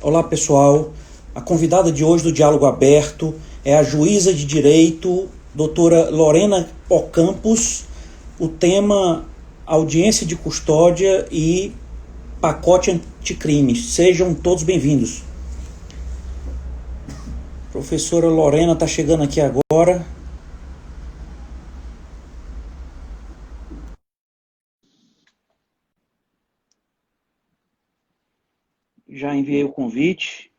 Olá, pessoal. A convidada de hoje do Diálogo Aberto é a juíza de direito, doutora Lorena Ocampos. O tema audiência de custódia e pacote anticrime. Sejam todos bem-vindos. Professora Lorena está chegando aqui agora. Já enviei o convite.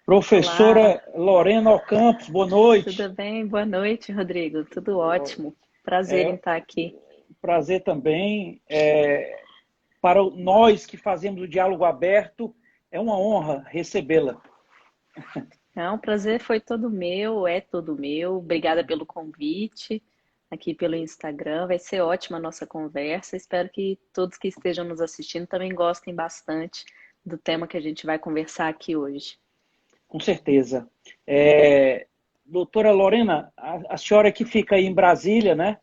Professora Olá, Lorena Ocampos, boa noite. tudo bem? Boa noite, Rodrigo. Tudo ótimo. Prazer em É estar aqui. prazer também. Para nós que fazemos o diálogo aberto, é uma honra recebê-la. Não, o prazer foi todo meu, é todo meu. Obrigada pelo convite aqui pelo Instagram. Vai ser ótima a nossa conversa. Espero que todos que estejam nos assistindo também gostem bastante do tema que a gente vai conversar aqui hoje. Com certeza. Doutora Lorena, a senhora que fica aí em Brasília, né?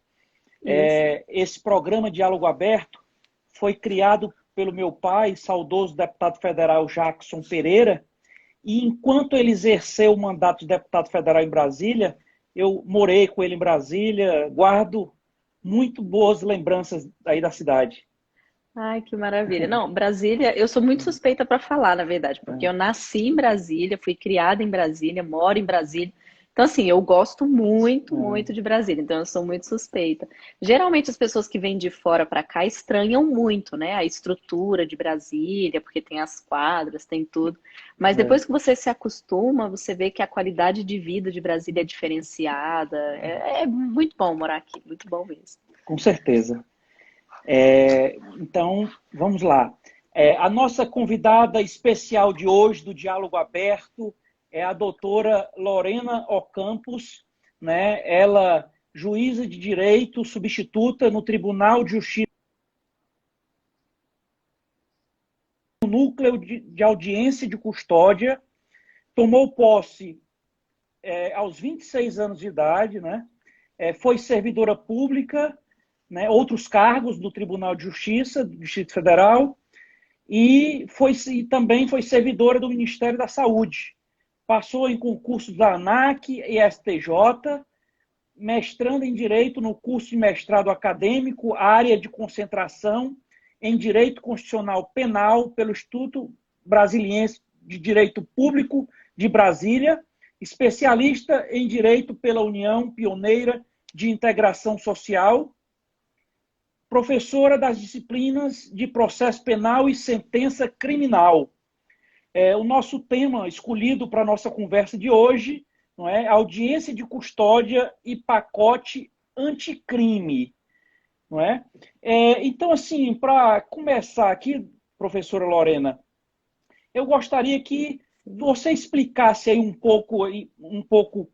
Isso. Esse programa Diálogo Aberto foi criado pelo meu pai, saudoso deputado federal Jackson Pereira, e enquanto ele exerceu o mandato de deputado federal em Brasília, eu morei com ele em Brasília, guardo muito boas lembranças aí da cidade. Ai, que maravilha. Não, Brasília, eu sou muito suspeita para falar, na verdade, porque eu nasci em Brasília, fui criada em Brasília, moro em Brasília. Então, assim, eu gosto muito, muito de Brasília, então eu sou muito suspeita. Geralmente as pessoas que vêm de fora para cá estranham muito, né, a estrutura de Brasília, porque tem as quadras, tem tudo. Mas depois que você se acostuma, você vê que a qualidade de vida de Brasília é diferenciada. É muito bom morar aqui, muito bom mesmo. Com certeza. Então, vamos lá. A nossa convidada especial de hoje do Diálogo Aberto é a doutora Lorena Ocampos, né? Ela, juíza de direito substituta no Tribunal de Justiça, no núcleo de audiência de custódia, tomou posse aos 26 anos de idade, né? Foi servidora pública, né? Outros cargos do Tribunal de Justiça do Distrito Federal, e também foi servidora do Ministério da Saúde. Passou em concursos da ANAC e STJ, mestrando em Direito no curso de mestrado acadêmico, área de concentração em Direito Constitucional Penal pelo Instituto Brasiliense de Direito Público de Brasília, especialista em Direito pela União Pioneira de Integração Social, professora das disciplinas de processo penal e sentença criminal. O nosso tema escolhido para a nossa conversa de hoje, não é? Audiência de custódia e pacote anticrime. Não é? Então, assim, para começar aqui, professora Lorena, eu gostaria que você explicasse aí um pouco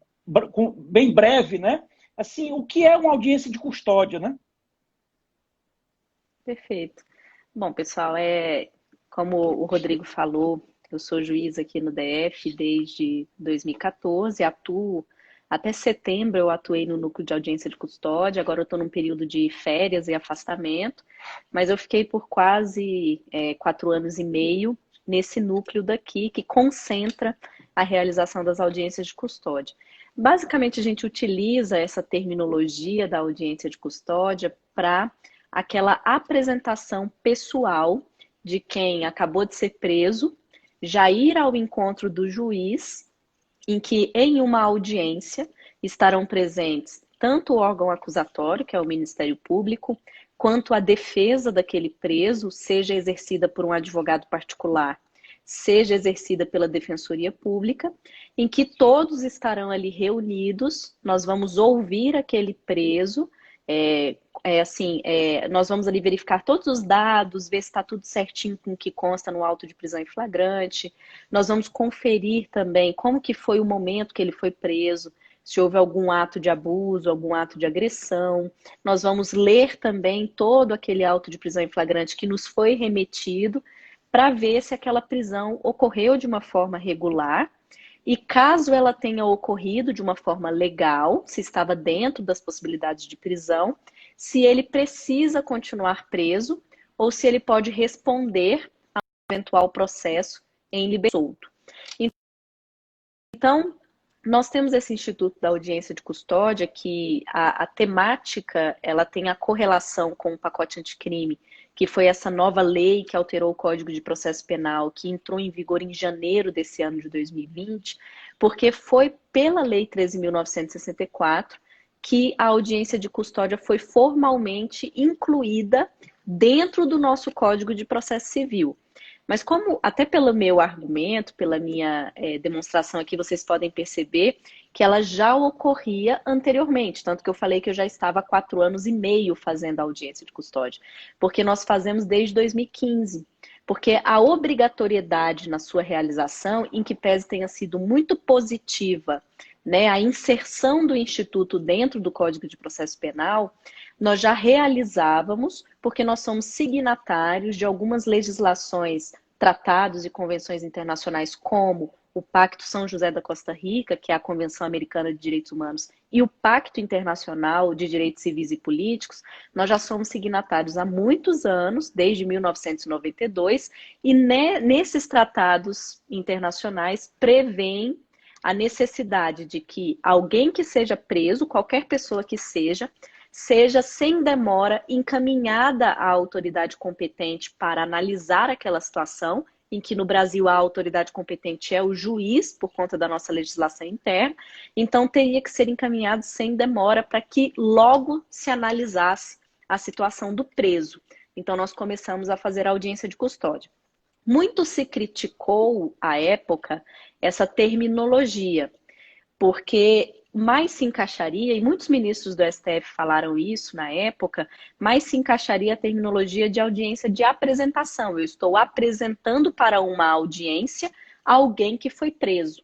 bem breve, né? Assim, o que é uma audiência de custódia, né? Perfeito. Bom, pessoal, como o Rodrigo falou, eu sou juiz aqui no DF desde 2014, atuo até setembro eu atuei no núcleo de audiência de custódia, agora eu estou num período de férias e afastamento, mas eu fiquei por quase 4 anos e meio nesse núcleo daqui que concentra a realização das audiências de custódia. Basicamente, a gente utiliza essa terminologia da audiência de custódia para aquela apresentação pessoal de quem acabou de ser preso, já ir ao encontro do juiz, em que em uma audiência estarão presentes tanto o órgão acusatório, que é o Ministério Público, quanto a defesa daquele preso, seja exercida por um advogado particular, seja exercida pela Defensoria Pública, em que todos estarão ali reunidos, nós vamos ouvir aquele preso, nós vamos ali verificar todos os dados, ver se está tudo certinho com o que consta no auto de prisão em flagrante. Nós vamos conferir também como que foi o momento que ele foi preso, se houve algum ato de abuso, algum ato de agressão. Nós vamos ler também todo aquele auto de prisão em flagrante que nos foi remetido para ver se aquela prisão ocorreu de uma forma regular. E caso ela tenha ocorrido de uma forma legal, se estava dentro das possibilidades de prisão, se ele precisa continuar preso ou se ele pode responder a um eventual processo em liberdade solto. Então, nós temos esse Instituto da Audiência de Custódia que a temática, ela tem a correlação com o pacote anticrime, que foi essa nova lei que alterou o Código de Processo Penal, que entrou em vigor em janeiro desse ano de 2020, porque foi pela Lei 13.964 que a audiência de custódia foi formalmente incluída dentro do nosso Código de Processo Civil. Mas como, até pelo meu argumento, pela minha demonstração aqui, vocês podem perceber que ela já ocorria anteriormente, tanto que eu falei que eu já estava há 4 anos e meio fazendo a audiência de custódia, porque nós fazemos desde 2015. Porque a obrigatoriedade na sua realização, em que pese tenha sido muito positiva, né, a inserção do Instituto dentro do Código de Processo Penal, nós já realizávamos, porque nós somos signatários de algumas legislações, tratados e convenções internacionais, como o Pacto São José da Costa Rica, que é a Convenção Americana de Direitos Humanos, e o Pacto Internacional de Direitos Civis e Políticos. Nós já somos signatários há muitos anos, desde 1992, e nesses tratados internacionais prevêem a necessidade de que alguém que seja preso, qualquer pessoa que seja sem demora encaminhada à autoridade competente para analisar aquela situação, em que no Brasil a autoridade competente é o juiz, por conta da nossa legislação interna, então teria que ser encaminhado sem demora para que logo se analisasse a situação do preso. Então nós começamos a fazer a audiência de custódia. Muito se criticou, à época, essa terminologia, porque mais se encaixaria, e muitos ministros do STF falaram isso na época, mais se encaixaria a terminologia de audiência de apresentação. Eu estou apresentando para uma audiência alguém que foi preso.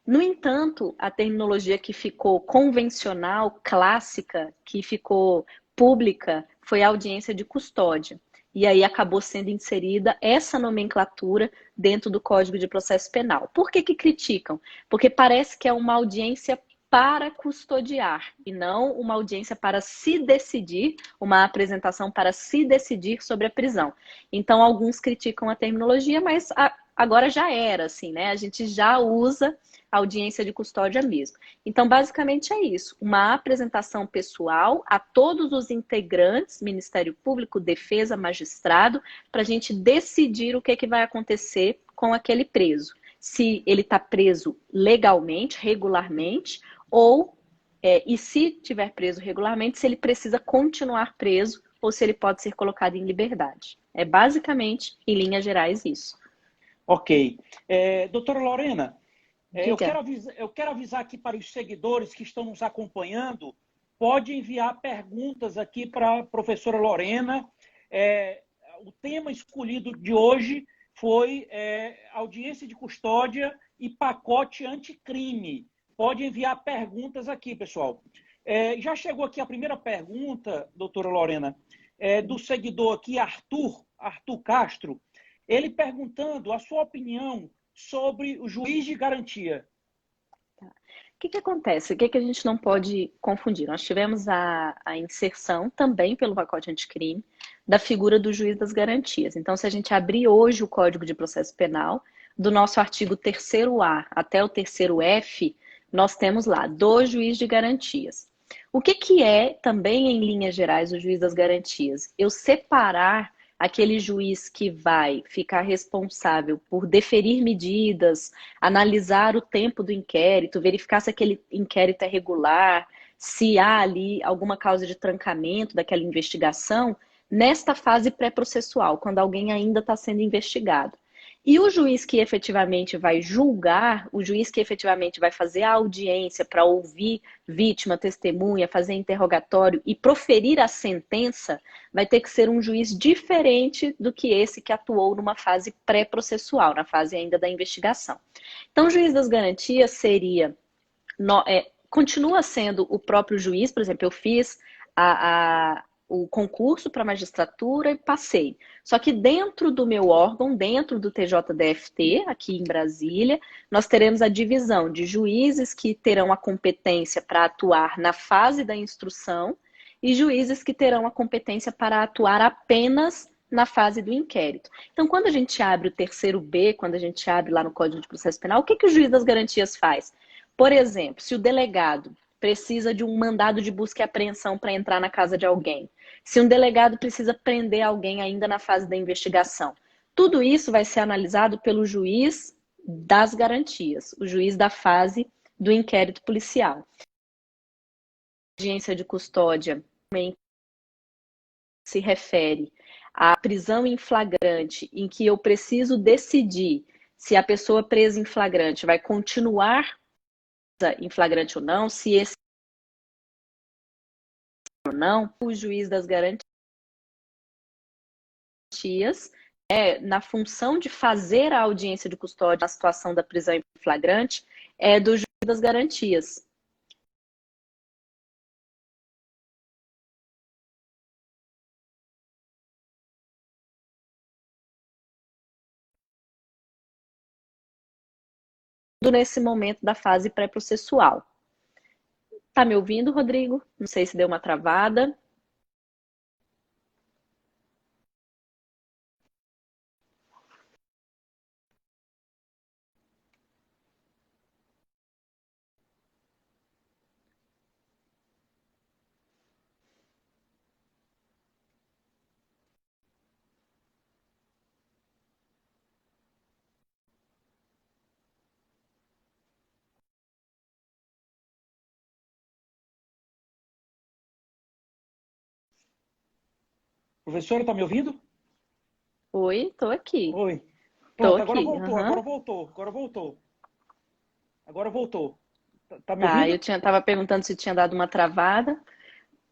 No entanto, a terminologia que ficou convencional, clássica, que ficou pública, foi a audiência de custódia. E aí acabou sendo inserida essa nomenclatura dentro do Código de Processo Penal. Por que que criticam? Porque parece que é uma audiência para custodiar e não uma audiência para se decidir, uma apresentação para se decidir sobre a prisão. Então, alguns criticam a terminologia, mas agora já era, assim, né? A gente já usa audiência de custódia mesmo. Então, basicamente é isso. Uma apresentação pessoal a todos os integrantes, Ministério Público, Defesa, Magistrado, para a gente decidir o que, que vai acontecer com aquele preso. Se ele está preso legalmente, regularmente, ou, e se tiver preso regularmente, se ele precisa continuar preso ou se ele pode ser colocado em liberdade. É basicamente, em linhas gerais, isso. Ok. Doutora Lorena, eu quero avisar aqui para os seguidores que estão nos acompanhando, pode enviar perguntas aqui para a professora Lorena. O tema escolhido de hoje foi audiência de custódia e pacote anticrime. Pode enviar perguntas aqui, pessoal. Já chegou aqui a primeira pergunta, doutora Lorena, do seguidor aqui, Arthur Castro, ele perguntando a sua opinião sobre o juiz de garantia. O que acontece? O que a gente não pode confundir? Nós tivemos a inserção também pelo pacote anticrime da figura do juiz das garantias. Então, se a gente abrir hoje o Código de Processo Penal, do nosso artigo 3º-A até o 3º-F, nós temos lá, do juiz de garantias. O que é, também em linhas gerais, o juiz das garantias? Eu separar aquele juiz que vai ficar responsável por deferir medidas, analisar o tempo do inquérito, verificar se aquele inquérito é regular, se há ali alguma causa de trancamento daquela investigação, nesta fase pré-processual, quando alguém ainda está sendo investigado. E o juiz que efetivamente vai julgar, o juiz que efetivamente vai fazer a audiência para ouvir vítima, testemunha, fazer interrogatório e proferir a sentença, vai ter que ser um juiz diferente do que esse que atuou numa fase pré-processual, na fase ainda da investigação. Então, o juiz das garantias seria, continua sendo o próprio juiz, por exemplo, eu fiz o concurso para magistratura e passei. Só que dentro do meu órgão, dentro do TJDFT, aqui em Brasília, nós teremos a divisão de juízes que terão a competência para atuar na fase da instrução e juízes que terão a competência para atuar apenas na fase do inquérito. Então, quando a gente abre o terceiro B, quando a gente abre lá no Código de Processo Penal, o que, que o juiz das garantias faz? Por exemplo, se o delegado precisa de um mandado de busca e apreensão para entrar na casa de alguém, se um delegado precisa prender alguém ainda na fase da investigação, tudo isso vai ser analisado pelo juiz das garantias, o juiz da fase do inquérito policial. Audiência de custódia se refere à prisão em flagrante, em que eu preciso decidir se a pessoa presa em flagrante vai continuar em flagrante ou não, se esse ou não, o juiz das garantias, na função de fazer a audiência de custódia na situação da prisão em flagrante, é do juiz das garantias. Nesse momento da fase pré-processual. Tá me ouvindo, Rodrigo? Não sei se deu uma travada. Professora, está me ouvindo? Oi, tô aqui. Oi. Tô Pronto, agora aqui. voltou, Uhum. agora voltou, agora voltou. Agora voltou. Tá me Tá, ouvindo? tava perguntando se tinha dado uma travada.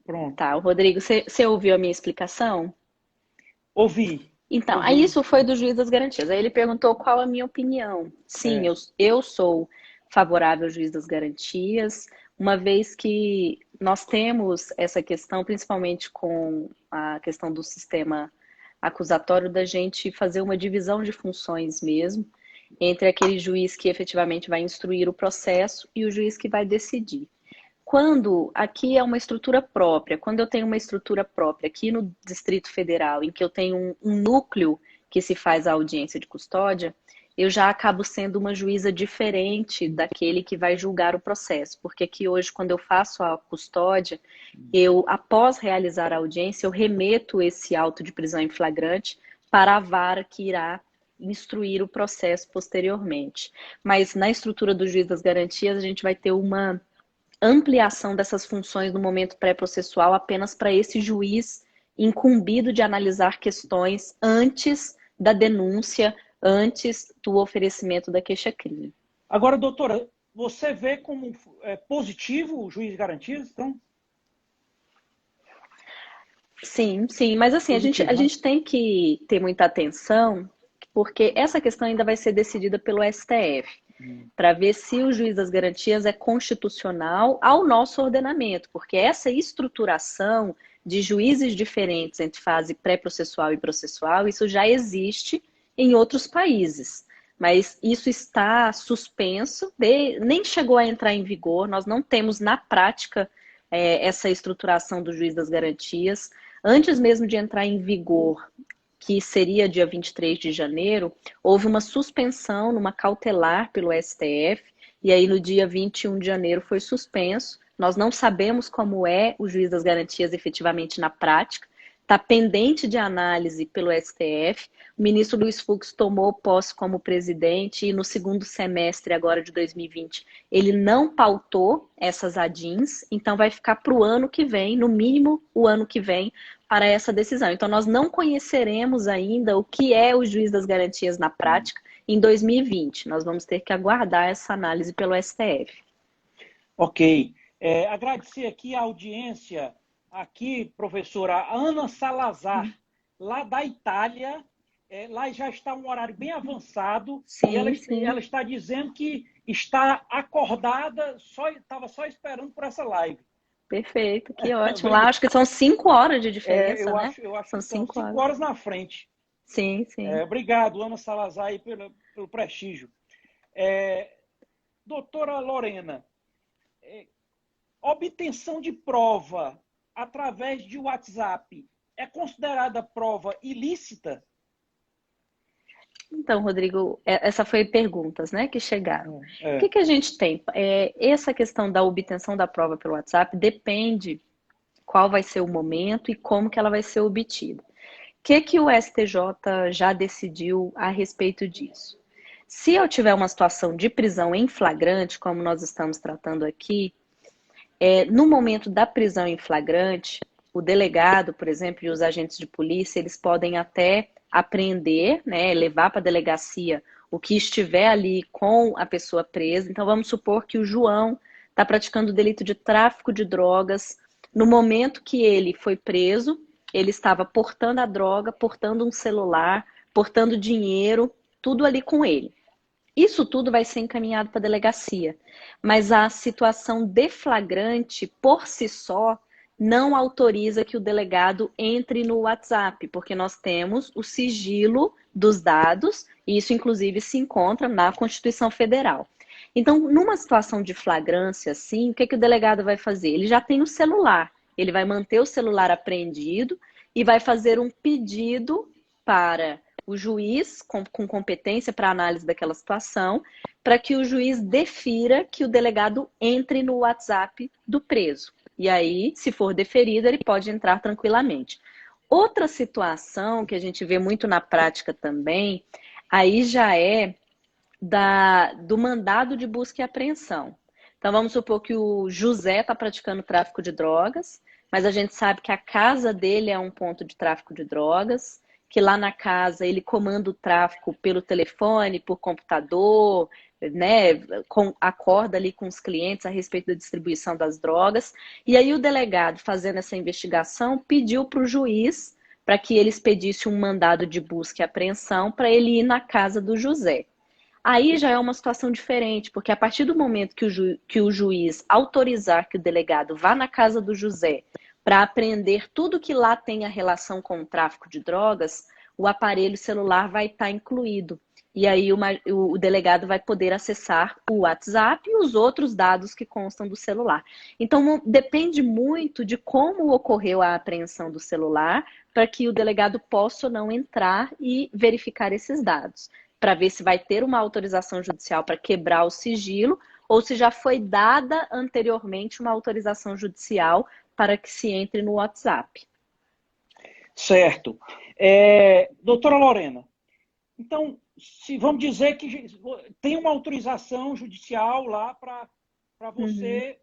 Pronto. Tá, o Rodrigo, você ouviu a minha explicação? Ouvi, Então, aí ouvi. isso foi do juiz das garantias. Aí ele perguntou qual a minha opinião. Sim, É. eu sou favorável ao juiz das garantias, uma vez que nós temos essa questão, principalmente com a questão do sistema acusatório, da gente fazer uma divisão de funções mesmo, entre aquele juiz que efetivamente vai instruir o processo e o juiz que vai decidir. Quando aqui é uma estrutura própria, quando eu tenho uma estrutura própria aqui no Distrito Federal, em que eu tenho um núcleo que se faz a audiência de custódia, eu já acabo sendo uma juíza diferente daquele que vai julgar o processo, porque aqui hoje, quando eu faço a custódia, eu, após realizar a audiência, eu remeto esse auto de prisão em flagrante para a vara que irá instruir o processo posteriormente. Mas na estrutura do juiz das garantias, a gente vai ter uma ampliação dessas funções no momento pré-processual apenas para esse juiz incumbido de analisar questões antes da denúncia, antes do oferecimento da queixa-crime. Agora, doutora, você vê como positivo o juiz de garantias? Então, Sim, sim, mas assim, positivo, a né? gente tem que ter muita atenção, porque essa questão ainda vai ser decidida pelo STF, para ver se o juiz das garantias é constitucional ao nosso ordenamento, porque essa estruturação de juízes diferentes entre fase pré-processual e processual, isso já existe em outros países. Mas isso está suspenso, nem chegou a entrar em vigor, nós não temos na prática essa estruturação do juiz das garantias. Antes mesmo de entrar em vigor, que seria dia 23 de janeiro, houve uma suspensão numa cautelar pelo STF, e aí no dia 21 de janeiro foi suspenso. Nós não sabemos como é o juiz das garantias efetivamente na prática, está pendente de análise pelo STF. O ministro Luiz Fux tomou posse como presidente e no segundo semestre agora de 2020 ele não pautou essas ADINs, então vai ficar para o ano que vem, no mínimo o ano que vem, para essa decisão. Então, nós não conheceremos ainda o que é o juiz das garantias na prática em 2020. Nós vamos ter que aguardar essa análise pelo STF. Ok. Agradecer aqui a audiência, aqui, professora Ana Salazar, lá da Itália. Lá já está um horário bem avançado e Sim, sim. ela está dizendo que está acordada, estava só esperando por essa live. Perfeito, que ótimo. Lá acho que são 5 horas de diferença, né? Eu acho que São estão 5 cinco horas. horas na frente. Sim, sim. Obrigado, Ana Salazar, aí, pelo prestígio. Doutora Lorena, obtenção de prova através de WhatsApp é considerada prova ilícita? Então, Rodrigo, essa foi perguntas, né, que chegaram. O É. que que a gente tem? Essa questão da obtenção da prova pelo WhatsApp depende qual vai ser o momento e como que ela vai ser obtida. O que o STJ já decidiu a respeito disso? Se eu tiver uma situação de prisão em flagrante, como nós estamos tratando aqui, no momento da prisão em flagrante, o delegado, por exemplo, e os agentes de polícia, eles podem até apreender, né, levar para a delegacia o que estiver ali com a pessoa presa. Então, vamos supor que o João está praticando o delito de tráfico de drogas. No momento que ele foi preso, ele estava portando a droga, portando um celular, portando dinheiro, tudo ali com ele. Isso tudo vai ser encaminhado para a delegacia, mas a situação de flagrante, por si só, não autoriza que o delegado entre no WhatsApp, porque nós temos o sigilo dos dados, e isso inclusive se encontra na Constituição Federal. Então, numa situação de flagrância assim, o que o delegado vai fazer? Ele já tem o celular, ele vai manter o celular apreendido e vai fazer um pedido para o juiz com competência para análise daquela situação, para que o juiz defira que o delegado entre no WhatsApp do preso. E aí, se for deferido, ele pode entrar tranquilamente. Outra situação que a gente vê muito na prática também, aí já é do mandado de busca e apreensão. Então, vamos supor que o José está praticando tráfico de drogas, mas a gente sabe que a casa dele é um ponto de tráfico de drogas, que lá na casa ele comanda o tráfico pelo telefone, por computador, né, acorda ali com os clientes a respeito da distribuição das drogas. E aí o delegado, fazendo essa investigação, pediu para o juiz para que ele expedisse um mandado de busca e apreensão para ele ir na casa do José. Aí já é uma situação diferente, porque a partir do momento que o juiz autorizar que o delegado vá na casa do José para apreender tudo que lá tem a relação com o tráfico de drogas, o aparelho celular vai estar incluído. E aí o delegado vai poder acessar o WhatsApp e os outros dados que constam do celular. Então, depende muito de como ocorreu a apreensão do celular para que o delegado possa ou não entrar e verificar esses dados, para ver se vai ter uma autorização judicial para quebrar o sigilo ou se já foi dada anteriormente uma autorização judicial para que se entre no WhatsApp. Certo. Doutora Lorena, então, se vamos dizer que tem uma autorização judicial lá para você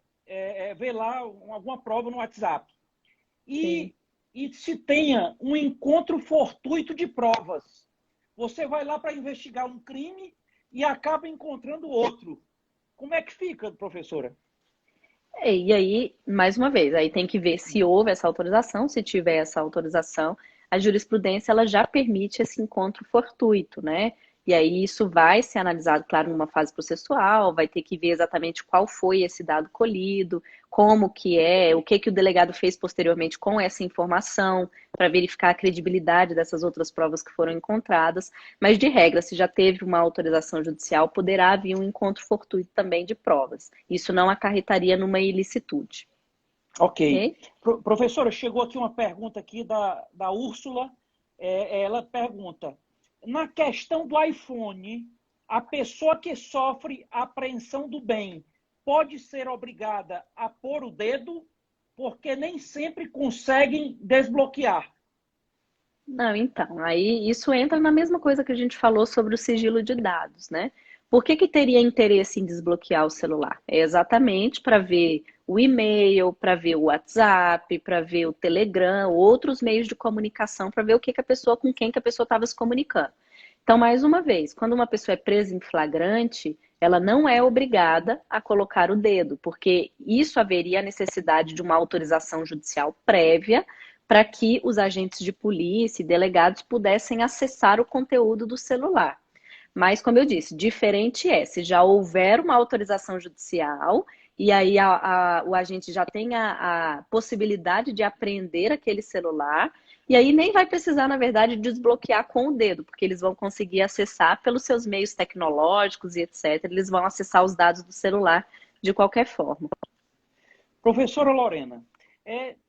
ver lá alguma prova no WhatsApp. E se tenha um encontro fortuito de provas. Você vai lá para investigar um crime e acaba encontrando outro. Como é que fica, professora? E aí, mais uma vez, aí tem que ver se houve essa autorização. Se tiver essa autorização, a jurisprudência ela já permite esse encontro fortuito, né? E aí isso vai ser analisado, claro, numa fase processual, vai ter que ver exatamente qual foi esse dado colhido, como que é, o que o delegado fez posteriormente com essa informação, para verificar a credibilidade dessas outras provas que foram encontradas. Mas, de regra, se já teve uma autorização judicial, poderá haver um encontro fortuito também de provas. Isso não acarretaria numa ilicitude. Ok. Professora, chegou aqui uma pergunta aqui da Úrsula. Ela pergunta, na questão do iPhone, a pessoa que sofre apreensão do bem pode ser obrigada a pôr o dedo, porque nem sempre conseguem desbloquear. Não, então, aí isso entra na mesma coisa que a gente falou sobre o sigilo de dados, né? Por que teria interesse em desbloquear o celular? É exatamente para ver o e-mail, para ver o WhatsApp, para ver o Telegram, outros meios de comunicação, para ver o que a pessoa, com quem que a pessoa estava se comunicando. Então, mais uma vez, quando uma pessoa é presa em flagrante, ela não é obrigada a colocar o dedo, porque isso haveria a necessidade de uma autorização judicial prévia para que os agentes de polícia e delegados pudessem acessar o conteúdo do celular. Mas, como eu disse, diferente é se já houver uma autorização judicial e aí o agente já tem a possibilidade de apreender aquele celular, e aí nem vai precisar, na verdade, desbloquear com o dedo, porque eles vão conseguir acessar pelos seus meios tecnológicos e etc. Eles vão acessar os dados do celular de qualquer forma. Professora Lorena,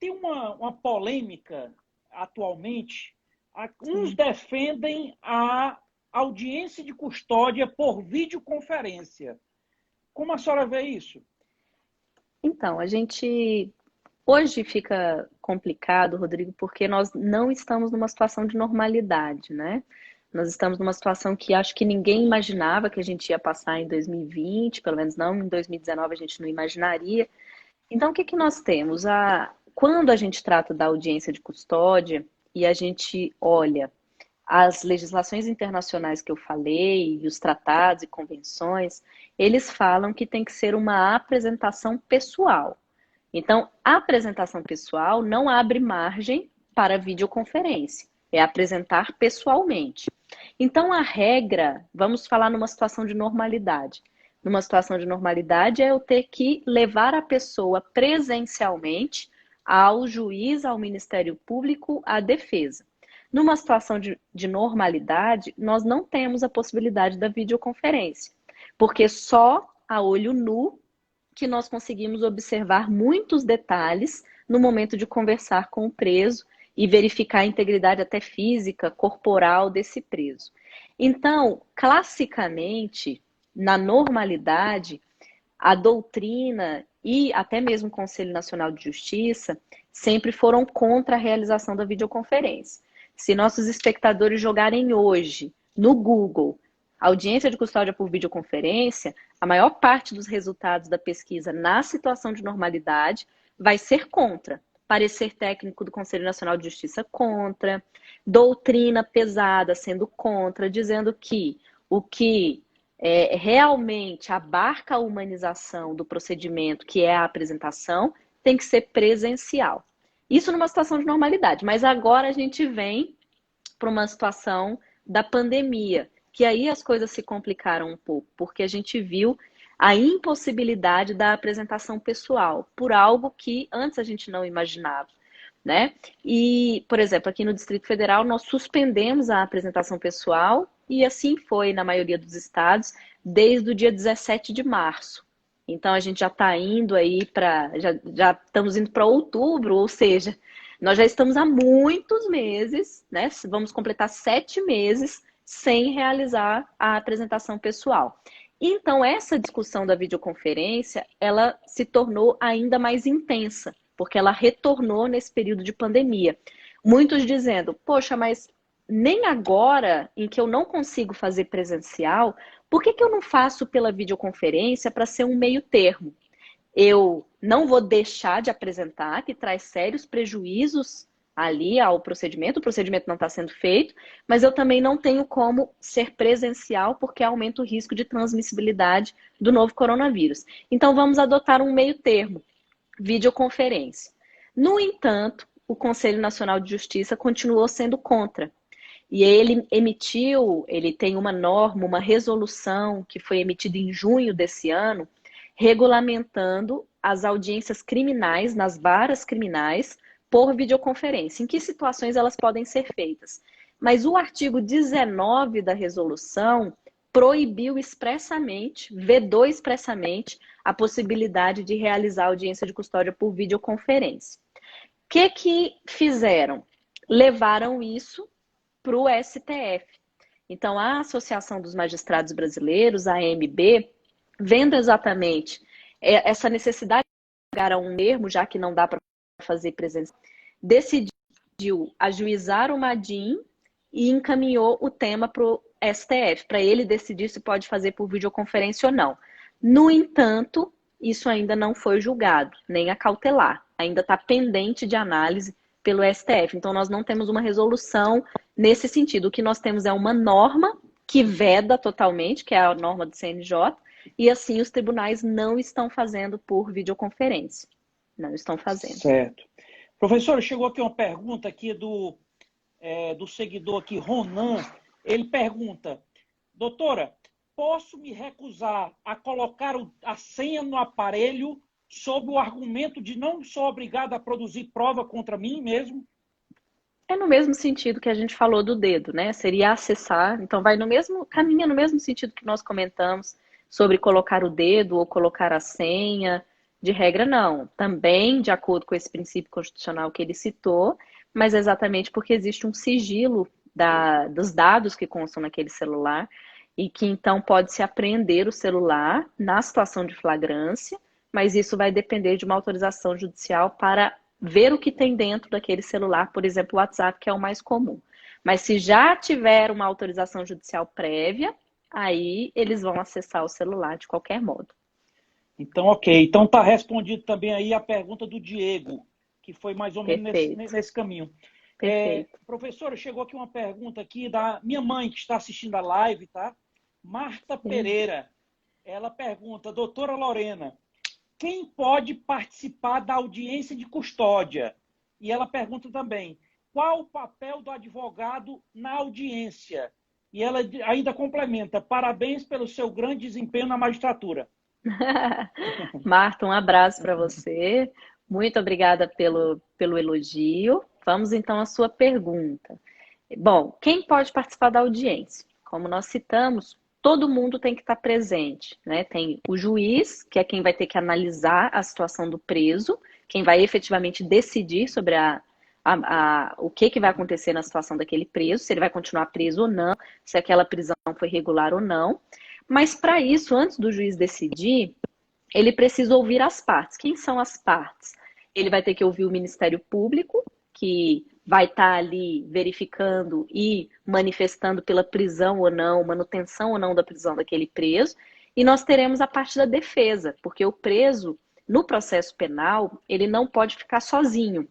tem uma polêmica atualmente, uns defendem a audiência de custódia por videoconferência. Como a senhora vê isso? Então, a gente hoje fica complicado, Rodrigo, porque nós não estamos numa situação de normalidade, né? Nós estamos numa situação que acho que ninguém imaginava que a gente ia passar em 2020, pelo menos não em 2019 a gente não imaginaria. Então, o que que nós temos? Quando a gente trata da audiência de custódia e a gente olha as legislações internacionais que eu falei, e os tratados e convenções, eles falam que tem que ser uma apresentação pessoal. Então, a apresentação pessoal não abre margem para videoconferência, é apresentar pessoalmente. Então, a regra, vamos falar numa situação de normalidade. Numa situação de normalidade é eu ter que levar a pessoa presencialmente ao juiz, ao Ministério Público, à defesa. Numa situação de normalidade, nós não temos a possibilidade da videoconferência, porque só a olho nu que nós conseguimos observar muitos detalhes no momento de conversar com o preso e verificar a integridade até física, corporal desse preso. Então, classicamente, na normalidade, a doutrina e até mesmo o Conselho Nacional de Justiça sempre foram contra a realização da videoconferência. Se nossos espectadores jogarem hoje no Google audiência de custódia por videoconferência, a maior parte dos resultados da pesquisa na situação de normalidade vai ser contra. Parecer técnico do Conselho Nacional de Justiça contra, doutrina pesada sendo contra, dizendo que o que realmente abarca a humanização do procedimento, que é a apresentação, tem que ser presencial. Isso numa situação de normalidade, mas agora a gente vem para uma situação da pandemia, que aí as coisas se complicaram um pouco, porque a gente viu a impossibilidade da apresentação pessoal, por algo que antes a gente não imaginava, né? E, por exemplo, aqui no Distrito Federal nós suspendemos a apresentação pessoal e assim foi na maioria dos estados desde o dia 17 de março. Então a gente já está indo aí para, já estamos indo para outubro, ou seja, nós já estamos há muitos meses, né? Vamos completar 7 meses sem realizar a apresentação pessoal. Então, essa discussão da videoconferência, ela se tornou ainda mais intensa, porque ela retornou nesse período de pandemia. Muitos dizendo, poxa, mas nem agora, em que eu não consigo fazer presencial, por que eu não faço pela videoconferência para ser um meio termo? Eu não vou deixar de apresentar, que traz sérios prejuízos ali ao procedimento, o procedimento não está sendo feito, mas eu também não tenho como ser presencial porque aumenta o risco de transmissibilidade do novo coronavírus. Então vamos adotar um meio termo, videoconferência. No entanto, o Conselho Nacional de Justiça continuou sendo contra. E ele tem uma norma, uma resolução que foi emitida em junho desse ano, regulamentando as audiências criminais nas varas criminais por videoconferência. Em que situações elas podem ser feitas? Mas o artigo 19 da resolução proibiu expressamente, vedou expressamente a possibilidade de realizar audiência de custódia por videoconferência. O que fizeram? Levaram isso para o STF. Então, a Associação dos Magistrados Brasileiros, a AMB, vendo exatamente essa necessidade de chegar a um termo, já que não dá para fazer presencial, decidiu ajuizar o Maddim e encaminhou o tema para o STF, para ele decidir se pode fazer por videoconferência ou não. No entanto, isso ainda não foi julgado, nem a cautelar. Ainda está pendente de análise pelo STF. Então, nós não temos uma resolução nesse sentido. O que nós temos é uma norma que veda totalmente, que é a norma do CNJ, e assim os tribunais não estão fazendo por videoconferência. Não estão fazendo. Certo. Professor, chegou aqui uma pergunta aqui do seguidor aqui, Ronan. Ele pergunta, doutora, posso me recusar a colocar a senha no aparelho sob o argumento de não sou obrigado a produzir prova contra mim mesmo? É no mesmo sentido que a gente falou do dedo, né? Seria acessar, então caminha no mesmo sentido que nós comentamos sobre colocar o dedo ou colocar a senha. De regra, não. Também, de acordo com esse princípio constitucional que ele citou, mas exatamente porque existe um sigilo dos dados que constam naquele celular e que então pode-se apreender o celular na situação de flagrância, mas isso vai depender de uma autorização judicial para ver o que tem dentro daquele celular, por exemplo, o WhatsApp, que é o mais comum. Mas se já tiver uma autorização judicial prévia, aí eles vão acessar o celular de qualquer modo. Então, ok. Então está respondido também aí a pergunta do Diego, que foi mais ou menos nesse caminho. Professora, chegou aqui uma pergunta aqui da minha mãe, que está assistindo a live, tá? Marta Pereira. Ela pergunta, doutora Lorena, quem pode participar da audiência de custódia? E ela pergunta também, qual o papel do advogado na audiência? E ela ainda complementa, parabéns pelo seu grande desempenho na magistratura. Marta, um abraço para você. Muito obrigada pelo elogio. Vamos então à sua pergunta. Bom, quem pode participar da audiência? Como nós citamos, todo mundo tem que estar presente, né? Tem o juiz, que é quem vai ter que analisar a situação do preso, quem vai efetivamente decidir sobre o que vai acontecer na situação daquele preso, se ele vai continuar preso ou não, se aquela prisão foi regular ou não. Mas para isso, antes do juiz decidir, ele precisa ouvir as partes. Quem são as partes? Ele vai ter que ouvir o Ministério Público, que vai estar ali verificando e manifestando pela prisão ou não, manutenção ou não da prisão daquele preso. E nós teremos a parte da defesa, porque o preso, no processo penal, ele não pode ficar sozinho.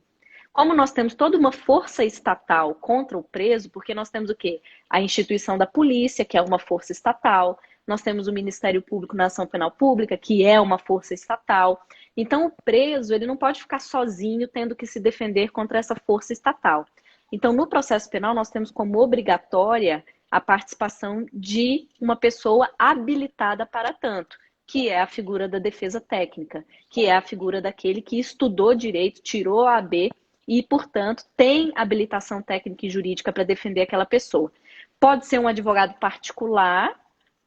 Como nós temos toda uma força estatal contra o preso, porque nós temos o quê? A instituição da polícia, que é uma força estatal, nós temos o Ministério Público na Ação Penal Pública, que é uma força estatal. Então, o preso, ele não pode ficar sozinho tendo que se defender contra essa força estatal. Então, no processo penal, nós temos como obrigatória a participação de uma pessoa habilitada para tanto, que é a figura da defesa técnica, que é a figura daquele que estudou direito, tirou a AB e, portanto, tem habilitação técnica e jurídica para defender aquela pessoa. Pode ser um advogado particular,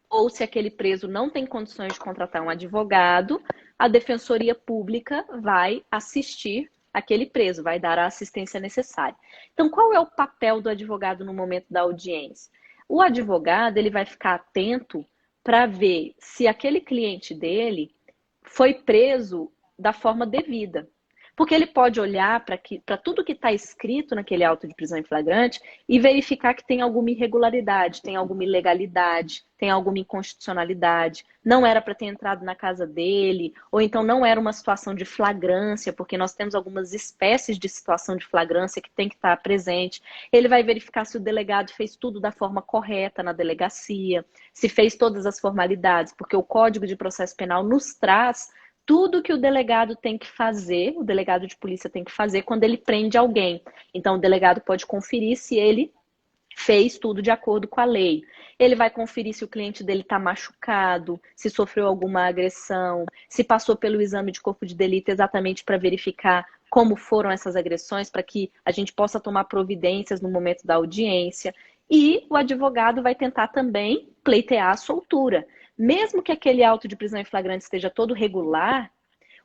ou se aquele preso não tem condições de contratar um advogado, a Defensoria Pública vai assistir aquele preso, vai dar a assistência necessária. Então, qual é o papel do advogado no momento da audiência? O advogado, ele vai ficar atento para ver se aquele cliente dele foi preso da forma devida. Porque ele pode olhar para tudo que está escrito naquele auto de prisão em flagrante e verificar que tem alguma irregularidade, tem alguma ilegalidade, tem alguma inconstitucionalidade, não era para ter entrado na casa dele, ou então não era uma situação de flagrância, porque nós temos algumas espécies de situação de flagrância que tem que estar presente. Ele vai verificar se o delegado fez tudo da forma correta na delegacia, se fez todas as formalidades, porque o Código de Processo Penal nos traz tudo que o delegado tem que fazer, o delegado de polícia tem que fazer quando ele prende alguém. Então, o delegado pode conferir se ele fez tudo de acordo com a lei. Ele vai conferir se o cliente dele está machucado, se sofreu alguma agressão, se passou pelo exame de corpo de delito exatamente para verificar como foram essas agressões, para que a gente possa tomar providências no momento da audiência. E o advogado vai tentar também pleitear a soltura. Mesmo que aquele auto de prisão em flagrante esteja todo regular,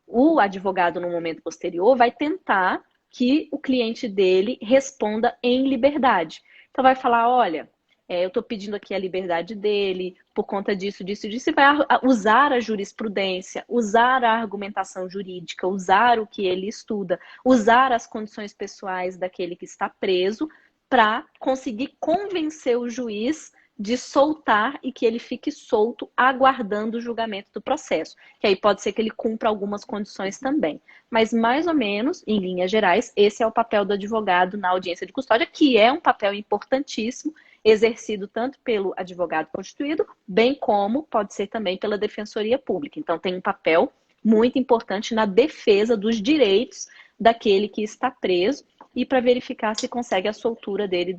o advogado, no momento posterior, vai tentar que o cliente dele responda em liberdade. Então, vai falar, olha, eu estou pedindo aqui a liberdade dele por conta disso, disso, disso, e vai usar a jurisprudência, usar a argumentação jurídica, usar o que ele estuda, usar as condições pessoais daquele que está preso para conseguir convencer o juiz de soltar e que ele fique solto aguardando o julgamento do processo. Que aí pode ser que ele cumpra algumas condições também. Mas, mais ou menos, em linhas gerais, esse é o papel do advogado na audiência de custódia, que é um papel importantíssimo, exercido tanto pelo advogado constituído, bem como pode ser também pela Defensoria Pública. Então, tem um papel muito importante na defesa dos direitos daquele que está preso e para verificar se consegue a soltura dele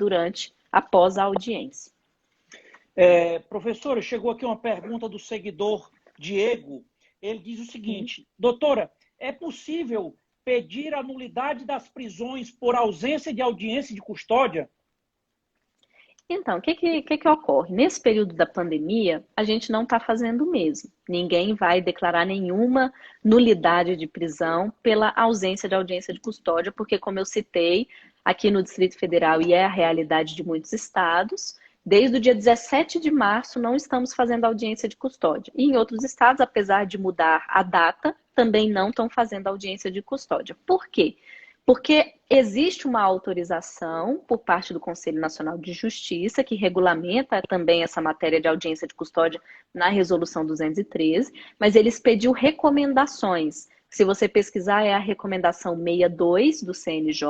após a audiência. Professora, chegou aqui uma pergunta do seguidor Diego. Ele diz o seguinte, doutora, é possível pedir a nulidade das prisões por ausência de audiência de custódia? Então, o que ocorre? Nesse período da pandemia, a gente não está fazendo o mesmo. Ninguém vai declarar nenhuma nulidade de prisão pela ausência de audiência de custódia, porque, como eu citei, aqui no Distrito Federal e é a realidade de muitos estados. Desde o dia 17 de março não estamos fazendo audiência de custódia. E em outros estados, apesar de mudar a data, também não estão fazendo audiência de custódia. Por quê? Porque existe uma autorização por parte do Conselho Nacional de Justiça, que regulamenta também essa matéria de audiência de custódia na Resolução 213, mas eles pediu recomendações. Se você pesquisar, é a recomendação 62 do CNJ,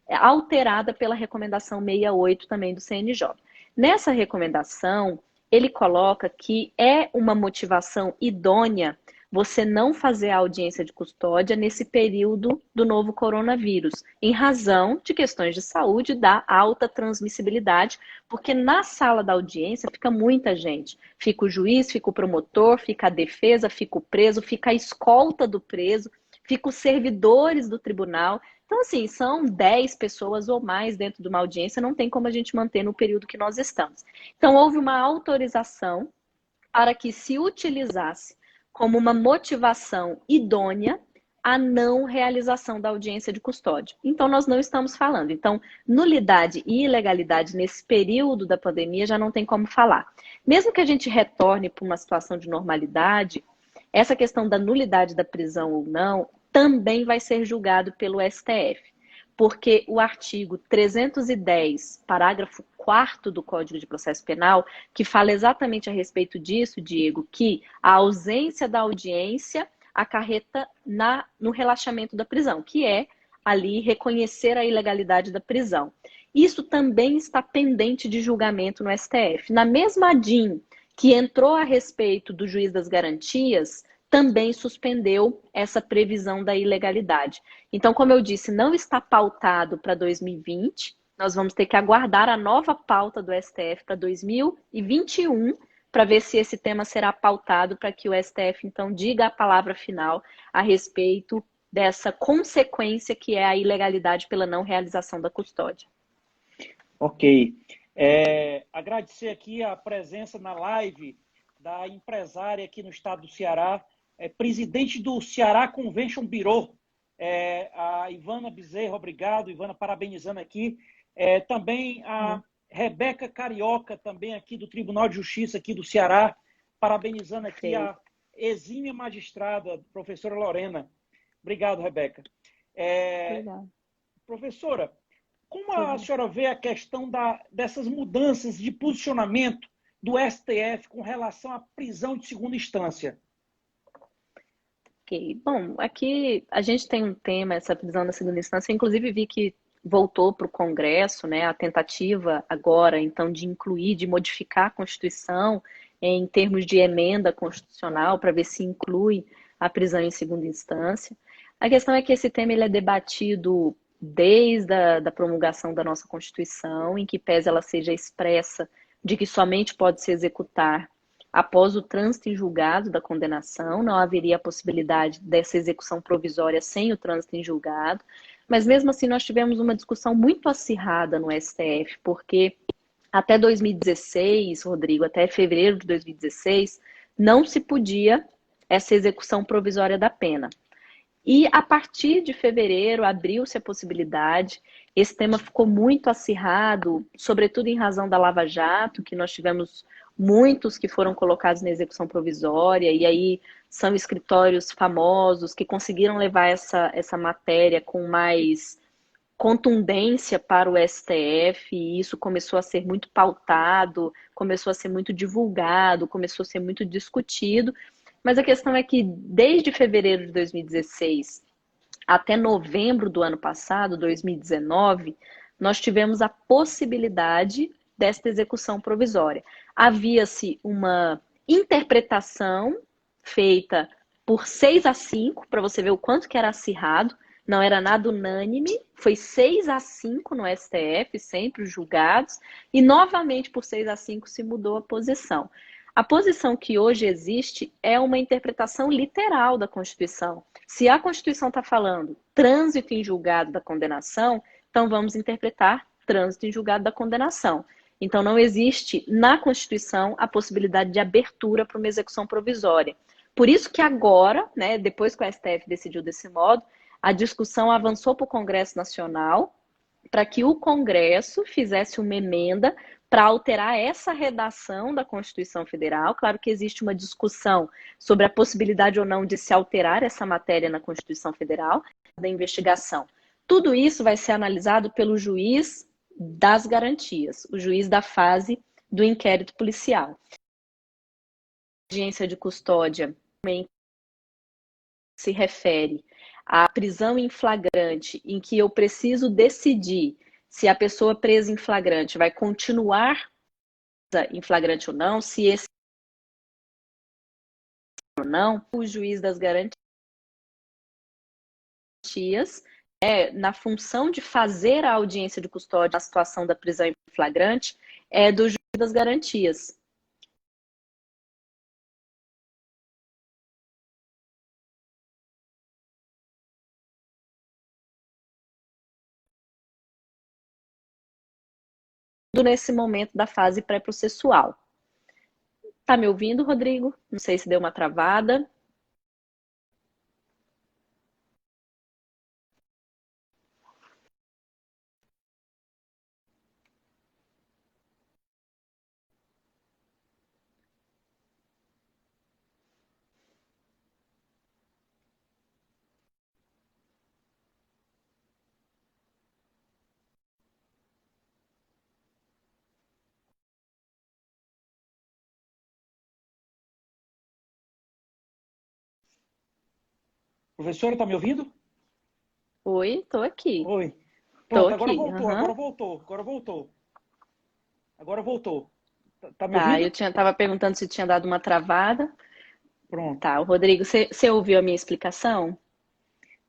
alterada pela recomendação 68 também do CNJ. Nessa recomendação, ele coloca que é uma motivação idônea você não fazer a audiência de custódia nesse período do novo coronavírus, em razão de questões de saúde da alta transmissibilidade, porque na sala da audiência fica muita gente. Fica o juiz, fica o promotor, fica a defesa, fica o preso, fica a escolta do preso, fica os servidores do tribunal. Então, assim, são 10 pessoas ou mais dentro de uma audiência, não tem como a gente manter no período que nós estamos. Então, houve uma autorização para que se utilizasse como uma motivação idônea a não realização da audiência de custódia. Então, nós não estamos falando. Então, nulidade e ilegalidade nesse período da pandemia já não tem como falar. Mesmo que a gente retorne para uma situação de normalidade, essa questão da nulidade da prisão ou não também vai ser julgado pelo STF, porque o artigo 310, parágrafo 4º do Código de Processo Penal, que fala exatamente a respeito disso, Diego, que a ausência da audiência acarreta no relaxamento da prisão, que é ali reconhecer a ilegalidade da prisão. Isso também está pendente de julgamento no STF. Na mesma ADIM que entrou a respeito do juiz das garantias, também suspendeu essa previsão da ilegalidade. Então, como eu disse, não está pautado para 2020, nós vamos ter que aguardar a nova pauta do STF para 2021, para ver se esse tema será pautado para que o STF, então, diga a palavra final a respeito dessa consequência que é a ilegalidade pela não realização da custódia. Ok. Agradecer aqui a presença na live da empresária aqui no estado do Ceará, presidente do Ceará Convention Bureau, a Ivana Bezerra. Obrigado, Ivana, parabenizando aqui. Também a Rebeca Carioca, também aqui do Tribunal de Justiça aqui do Ceará, parabenizando aqui a exímia magistrada, professora Lorena. Obrigado, Rebeca. Professora, como a senhora vê a questão dessas mudanças de posicionamento do STF com relação à prisão de segunda instância? Ok. Bom, aqui a gente tem um tema, essa prisão na segunda instância. Inclusive vi que voltou para o Congresso, né, a tentativa agora, então, de incluir, de modificar a Constituição em termos de emenda constitucional para ver se inclui a prisão em segunda instância. A questão é que esse tema ele é debatido desde a promulgação da nossa Constituição, em que pese ela seja expressa de que somente pode se executar após o trânsito em julgado da condenação, não haveria a possibilidade dessa execução provisória sem o trânsito em julgado, mas mesmo assim nós tivemos uma discussão muito acirrada no STF, porque até 2016, Rodrigo, até fevereiro de 2016, não se podia essa execução provisória da pena. E a partir de fevereiro abriu-se a possibilidade, esse tema ficou muito acirrado, sobretudo em razão da Lava Jato, que nós tivemos muitos que foram colocados na execução provisória, e aí são escritórios famosos que conseguiram levar essa matéria com mais contundência para o STF, e isso começou a ser muito pautado, começou a ser muito divulgado, começou a ser muito discutido, mas a questão é que desde fevereiro de 2016 até novembro do ano passado, 2019, nós tivemos a possibilidade desta execução provisória. Havia-se uma interpretação feita por 6-5, para você ver o quanto que era acirrado, não era nada unânime, foi 6-5 no STF, sempre os julgados, e novamente por 6-5 se mudou a posição. A posição que hoje existe é uma interpretação literal da Constituição. Se a Constituição está falando trânsito em julgado da condenação, então vamos interpretar trânsito em julgado da condenação. Então não existe na Constituição a possibilidade de abertura para uma execução provisória. Por isso que agora, né, depois que o STF decidiu desse modo, a discussão avançou para o Congresso Nacional para que o Congresso fizesse uma emenda para alterar essa redação da Constituição Federal. Claro que existe uma discussão sobre a possibilidade ou não de se alterar essa matéria na Constituição Federal, da investigação. Tudo isso vai ser analisado pelo juiz das garantias, o juiz da fase do inquérito policial. A audiência de custódia se refere à prisão em flagrante, em que eu preciso decidir se a pessoa presa em flagrante vai continuar em flagrante ou não, se esse ou não, o juiz das garantias, na função de fazer a audiência de custódia na situação da prisão em flagrante, é do juiz das garantias. Nesse momento da fase pré-processual. Tá me ouvindo, Rodrigo? Não sei se deu uma travada. Professora, está me ouvindo? Oi, tô aqui. Oi. Tô Pronto, agora aqui. voltou, Uhum. agora voltou, agora voltou. Agora voltou. Tá me Tá, ouvindo? tava perguntando se tinha dado uma travada. Pronto. Tá, Rodrigo, você ouviu a minha explicação?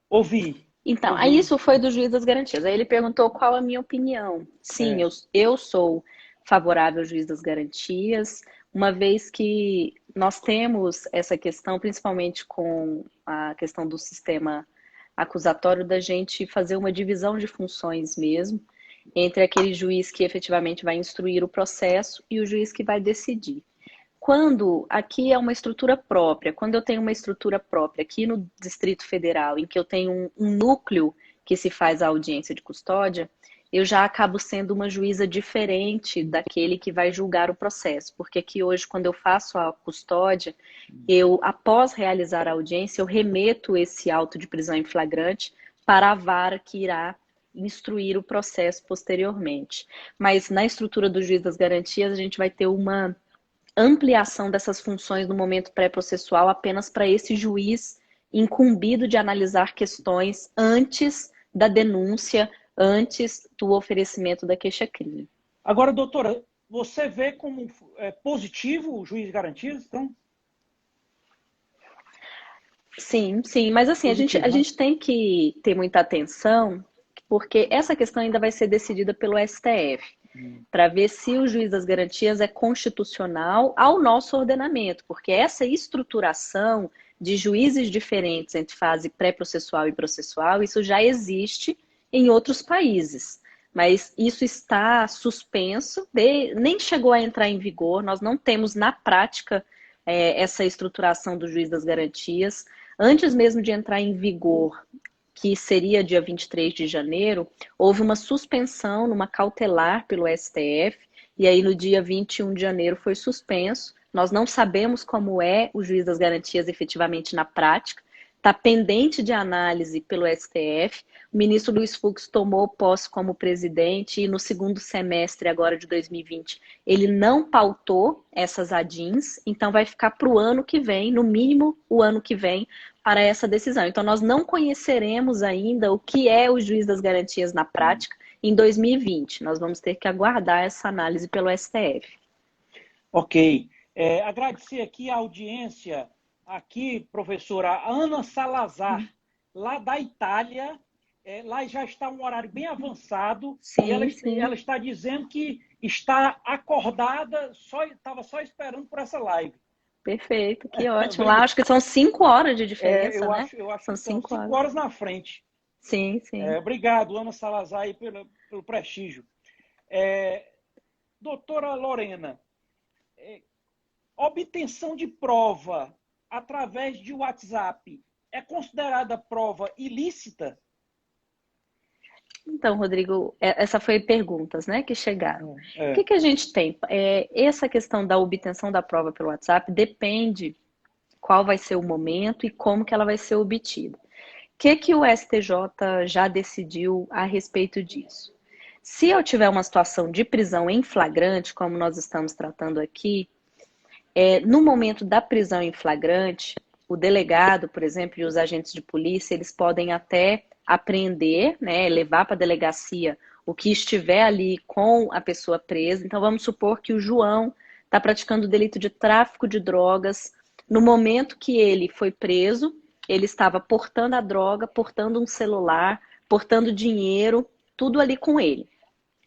Ouvi. Então, aí Ouvi. isso foi do juiz das garantias. Aí ele perguntou qual a minha opinião. Sim, É. eu sou favorável ao juiz das garantias, uma vez que nós temos essa questão, principalmente com a questão do sistema acusatório, da gente fazer uma divisão de funções mesmo, entre aquele juiz que efetivamente vai instruir o processo e o juiz que vai decidir. Quando aqui é uma estrutura própria, quando eu tenho uma estrutura própria aqui no Distrito Federal, em que eu tenho um núcleo que se faz a audiência de custódia, eu já acabo sendo uma juíza diferente daquele que vai julgar o processo, porque aqui hoje, quando eu faço a custódia, eu, após realizar a audiência, eu remeto esse auto de prisão em flagrante para a vara que irá instruir o processo posteriormente. Mas na estrutura do juiz das garantias, a gente vai ter uma ampliação dessas funções no momento pré-processual apenas para esse juiz incumbido de analisar questões antes da denúncia, antes do oferecimento da queixa-crime. Agora, doutora, você vê como positivo o juiz de garantias, então? Sim, sim, mas assim, Positivo, a né? gente tem que ter muita atenção, porque essa questão ainda vai ser decidida pelo STF, para ver se o juiz das garantias é constitucional ao nosso ordenamento, porque essa estruturação de juízes diferentes entre fase pré-processual e processual, isso já existe em outros países. Mas isso está suspenso, nem chegou a entrar em vigor, nós não temos na prática essa estruturação do juiz das garantias. Antes mesmo de entrar em vigor, que seria dia 23 de janeiro, houve uma suspensão numa cautelar pelo STF, e aí no dia 21 de janeiro foi suspenso. Nós não sabemos como é o juiz das garantias efetivamente na prática, está pendente de análise pelo STF. O ministro Luiz Fux tomou posse como presidente e no segundo semestre agora de 2020 ele não pautou essas ADINs, então vai ficar para o ano que vem, no mínimo o ano que vem, para essa decisão. Então nós não conheceremos ainda o que é o juiz das garantias na prática em 2020. Nós vamos ter que aguardar essa análise pelo STF. Ok. Agradecer aqui a audiência, aqui, professora Ana Salazar, lá da Itália. Lá já está um horário bem avançado. Sim, e sim. ela está dizendo que está acordada, estava só esperando por essa live. Perfeito, que ótimo. Lá acho que são 5 horas de diferença, eu né? acho São que são 5 5 horas. horas na frente. Sim, sim. Obrigado, Ana Salazar, aí, pelo prestígio. Doutora Lorena, obtenção de prova através de WhatsApp é considerada prova ilícita? Então, Rodrigo, essa foi perguntas, né, que chegaram. O É, que que a gente tem? Essa questão da obtenção da prova pelo WhatsApp depende qual vai ser o momento e como que ela vai ser obtida. O que o STJ já decidiu a respeito disso? Se eu tiver uma situação de prisão em flagrante, como nós estamos tratando aqui, no momento da prisão em flagrante, o delegado, por exemplo, e os agentes de polícia, eles podem até apreender, né, levar para a delegacia o que estiver ali com a pessoa presa. Então, vamos supor que o João está praticando o delito de tráfico de drogas. No momento que ele foi preso, ele estava portando a droga, portando um celular, portando dinheiro, tudo ali com ele.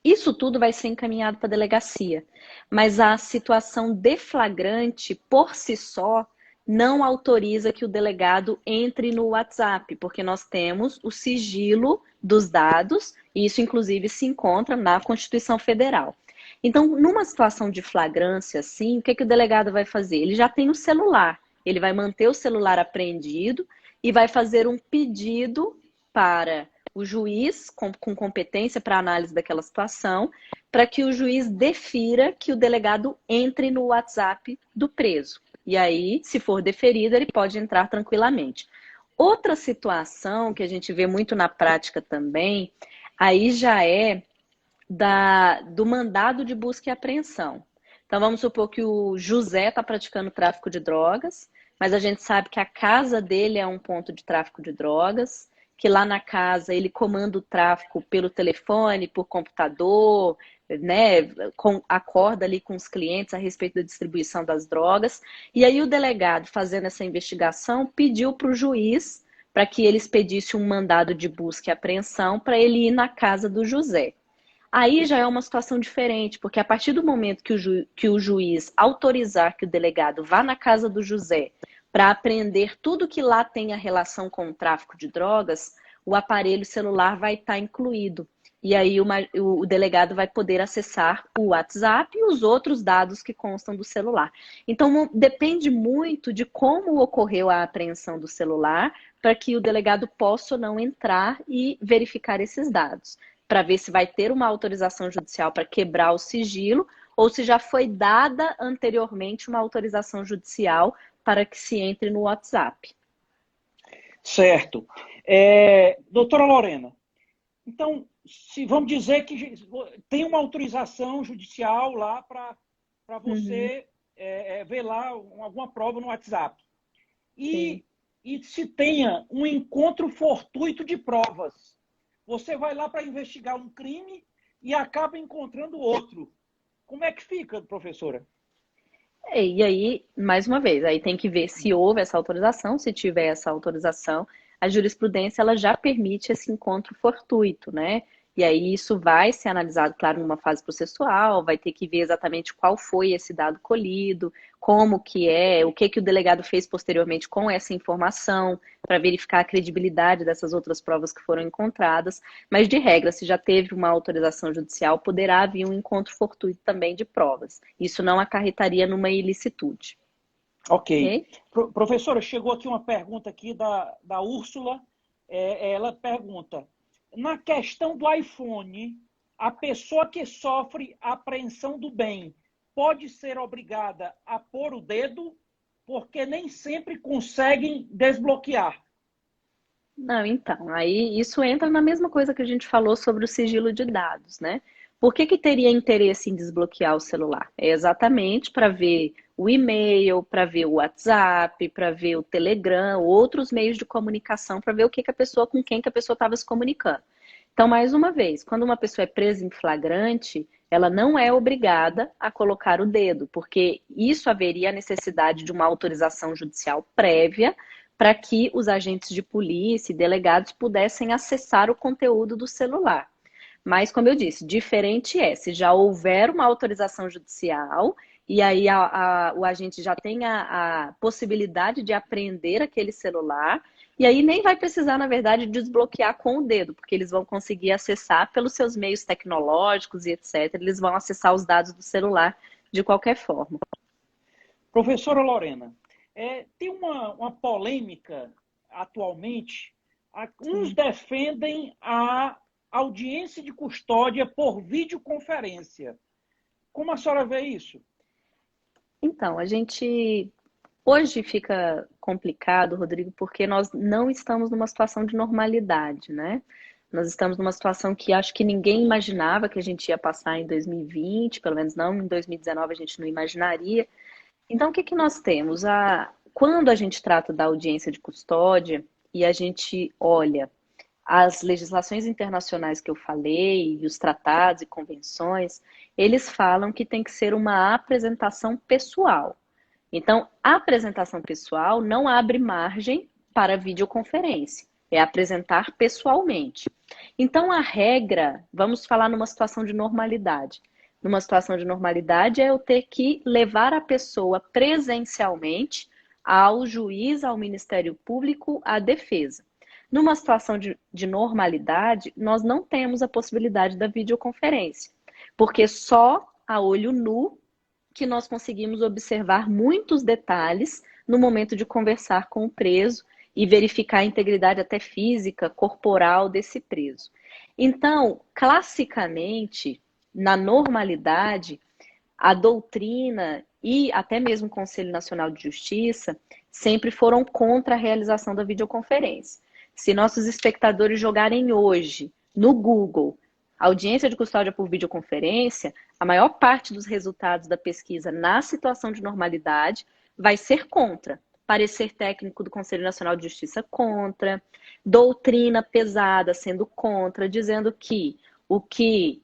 Isso tudo vai ser encaminhado para a delegacia, mas a situação de flagrante, por si só, não autoriza que o delegado entre no WhatsApp, porque nós temos o sigilo dos dados, e isso inclusive se encontra na Constituição Federal. Então, numa situação de flagrância assim, o que o delegado vai fazer? Ele já tem o celular, ele vai manter o celular apreendido e vai fazer um pedido para o juiz com competência para análise daquela situação, para que o juiz defira que o delegado entre no WhatsApp do preso. E aí, se for deferido, ele pode entrar tranquilamente. Outra situação que a gente vê muito na prática também, aí já é do mandado de busca e apreensão. Então vamos supor que o José está praticando tráfico de drogas, mas a gente sabe que a casa dele é um ponto de tráfico de drogas, que lá na casa ele comanda o tráfico pelo telefone, por computador, né, acorda ali com os clientes a respeito da distribuição das drogas. E aí o delegado, fazendo essa investigação, pediu para o juiz para que ele expedisse um mandado de busca e apreensão para ele ir na casa do José. Aí já é uma situação diferente, porque a partir do momento que o juiz autorizar que o delegado vá na casa do José para apreender tudo que lá tem a relação com o tráfico de drogas, o aparelho celular vai estar incluído. E aí o delegado vai poder acessar o WhatsApp e os outros dados que constam do celular. Então depende muito de como ocorreu a apreensão do celular para que o delegado possa ou não entrar e verificar esses dados para ver se vai ter uma autorização judicial para quebrar o sigilo ou se já foi dada anteriormente uma autorização judicial para que se entre no WhatsApp. certo. Doutora Lorena, então, se vamos dizer que tem uma autorização judicial lá para Uhum, você ver lá alguma prova no WhatsApp. sim. E se tenha um encontro fortuito de provas. Você vai lá para investigar um crime e acaba encontrando outro. Como é que fica, professora? E aí, mais uma vez, aí tem que ver se houve essa autorização, se tiver essa autorização, a jurisprudência ela já permite esse encontro fortuito, né? E aí isso vai ser analisado, claro, numa fase processual, vai ter que ver exatamente qual foi esse dado colhido, como que é, o que o delegado fez posteriormente com essa informação, para verificar a credibilidade dessas outras provas que foram encontradas. Mas, de regra, se já teve uma autorização judicial, poderá vir um encontro fortuito também de provas. Isso não acarretaria numa ilicitude. Ok. Ok? Professora, chegou aqui uma pergunta aqui da Úrsula. Ela pergunta, na questão do iPhone, a pessoa que sofre apreensão do bem pode ser obrigada a pôr o dedo, porque nem sempre conseguem desbloquear. Não, então, aí isso entra na mesma coisa que a gente falou sobre o sigilo de dados, né? Por que teria interesse em desbloquear o celular? É exatamente para ver o e-mail, para ver o WhatsApp, para ver o Telegram, outros meios de comunicação, para ver o que a pessoa, com quem que a pessoa estava se comunicando. Então, mais uma vez, quando uma pessoa é presa em flagrante, ela não é obrigada a colocar o dedo, porque isso haveria a necessidade de uma autorização judicial prévia para que os agentes de polícia e delegados pudessem acessar o conteúdo do celular. Mas, como eu disse, diferente é se já houver uma autorização judicial e aí o agente já tem a possibilidade de apreender aquele celular, e aí nem vai precisar, na verdade, desbloquear com o dedo, porque eles vão conseguir acessar pelos seus meios tecnológicos e etc. Eles vão acessar os dados do celular de qualquer forma. Professora Lorena, tem uma polêmica atualmente. Uns Sim. defendem audiência de custódia por videoconferência. Como a senhora vê isso? Então, a gente hoje fica complicado, Rodrigo, porque nós não estamos numa situação de normalidade, né? Nós estamos numa situação que acho que ninguém imaginava que a gente ia passar em 2020, pelo menos não em 2019 a gente não imaginaria. Então, o que que nós temos? Quando a gente trata da audiência de custódia e a gente olha as legislações internacionais que eu falei, e os tratados e convenções, eles falam que tem que ser uma apresentação pessoal. Então, a apresentação pessoal não abre margem para videoconferência, é apresentar pessoalmente. Então, a regra, vamos falar numa situação de normalidade. Numa situação de normalidade é eu ter que levar a pessoa presencialmente ao juiz, ao Ministério Público, à defesa. Numa situação de normalidade, nós não temos a possibilidade da videoconferência, porque só a olho nu que nós conseguimos observar muitos detalhes no momento de conversar com o preso e verificar a integridade até física, corporal desse preso. Então, classicamente, na normalidade, a doutrina e até mesmo o Conselho Nacional de Justiça sempre foram contra a realização da videoconferência. Se nossos espectadores jogarem hoje no Google audiência de custódia por videoconferência, a maior parte dos resultados da pesquisa na situação de normalidade vai ser contra. Parecer técnico do Conselho Nacional de Justiça contra, doutrina pesada sendo contra, dizendo que o que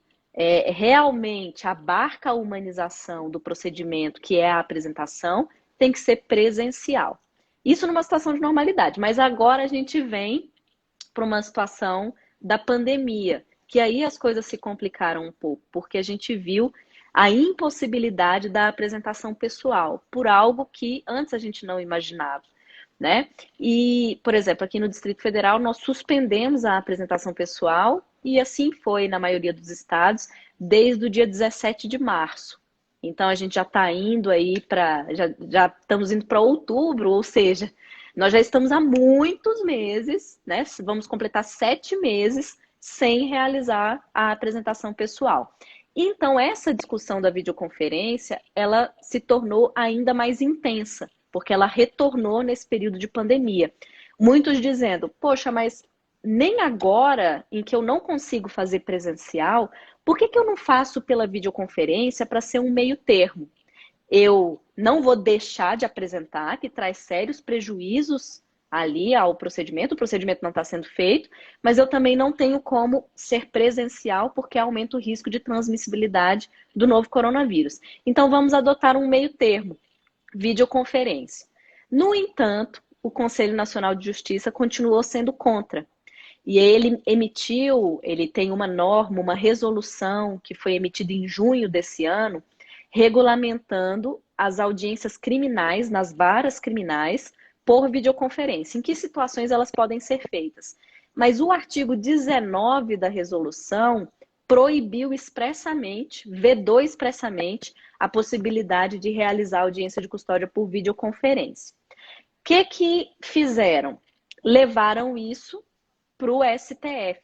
realmente abarca a humanização do procedimento, que é a apresentação, tem que ser presencial. Isso numa situação de normalidade, mas agora a gente vem para uma situação da pandemia, que aí as coisas se complicaram um pouco, porque a gente viu a impossibilidade da apresentação pessoal, por algo que antes a gente não imaginava, né? E, por exemplo, aqui no Distrito Federal nós suspendemos a apresentação pessoal e assim foi na maioria dos estados desde o dia 17 de março. Então a gente já está indo aí já estamos indo para outubro, ou seja, nós já estamos há muitos meses, né? Vamos completar 7 meses sem realizar a apresentação pessoal. Então, essa discussão da videoconferência, ela se tornou ainda mais intensa, porque ela retornou nesse período de pandemia. Muitos dizendo, poxa, mas nem agora, em que eu não consigo fazer presencial, por que eu não faço pela videoconferência para ser um meio termo? Eu não vou deixar de apresentar, que traz sérios prejuízos ali ao procedimento, o procedimento não está sendo feito, mas eu também não tenho como ser presencial porque aumenta o risco de transmissibilidade do novo coronavírus. Então vamos adotar um meio termo, videoconferência. No entanto, o Conselho Nacional de Justiça continuou sendo contra. E ele tem uma norma, uma resolução que foi emitida em junho desse ano, regulamentando as audiências criminais nas varas criminais por videoconferência. Em que situações elas podem ser feitas? Mas o artigo 19 da resolução proibiu expressamente, vedou expressamente a possibilidade de realizar audiência de custódia por videoconferência. O que fizeram? Levaram isso para o STF.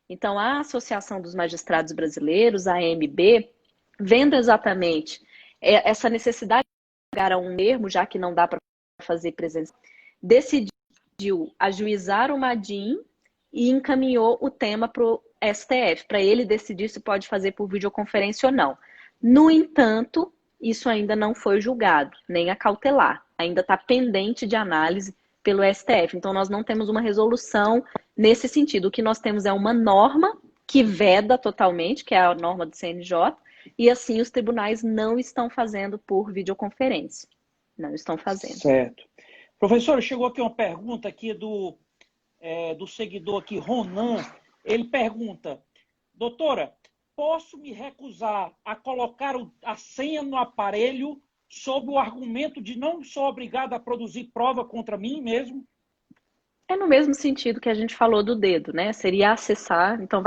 Então, a Associação dos Magistrados Brasileiros, a AMB, vendo exatamente essa necessidade de chegar a um termo, já que não dá para fazer presencial, decidiu ajuizar o Maddim e encaminhou o tema para o STF, para ele decidir se pode fazer por videoconferência ou não. No entanto, isso ainda não foi julgado, nem a cautelar. Ainda está pendente de análise pelo STF. Então, nós não temos uma resolução nesse sentido. O que nós temos é uma norma que veda totalmente, que é a norma do CNJ, e assim os tribunais não estão fazendo por videoconferência. Não estão fazendo. Certo. Professor, chegou aqui uma pergunta aqui do seguidor aqui, Ronan. Ele pergunta, doutora, posso me recusar a colocar a senha no aparelho sob o argumento de não sou obrigado a produzir prova contra mim mesmo? É no mesmo sentido que a gente falou do dedo, né? Seria acessar, então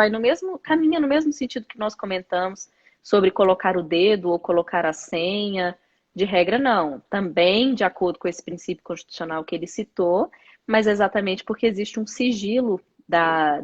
caminha no mesmo sentido que nós comentamos sobre colocar o dedo ou colocar a senha. De regra, não. Também de acordo com esse princípio constitucional que ele citou, mas exatamente porque existe um sigilo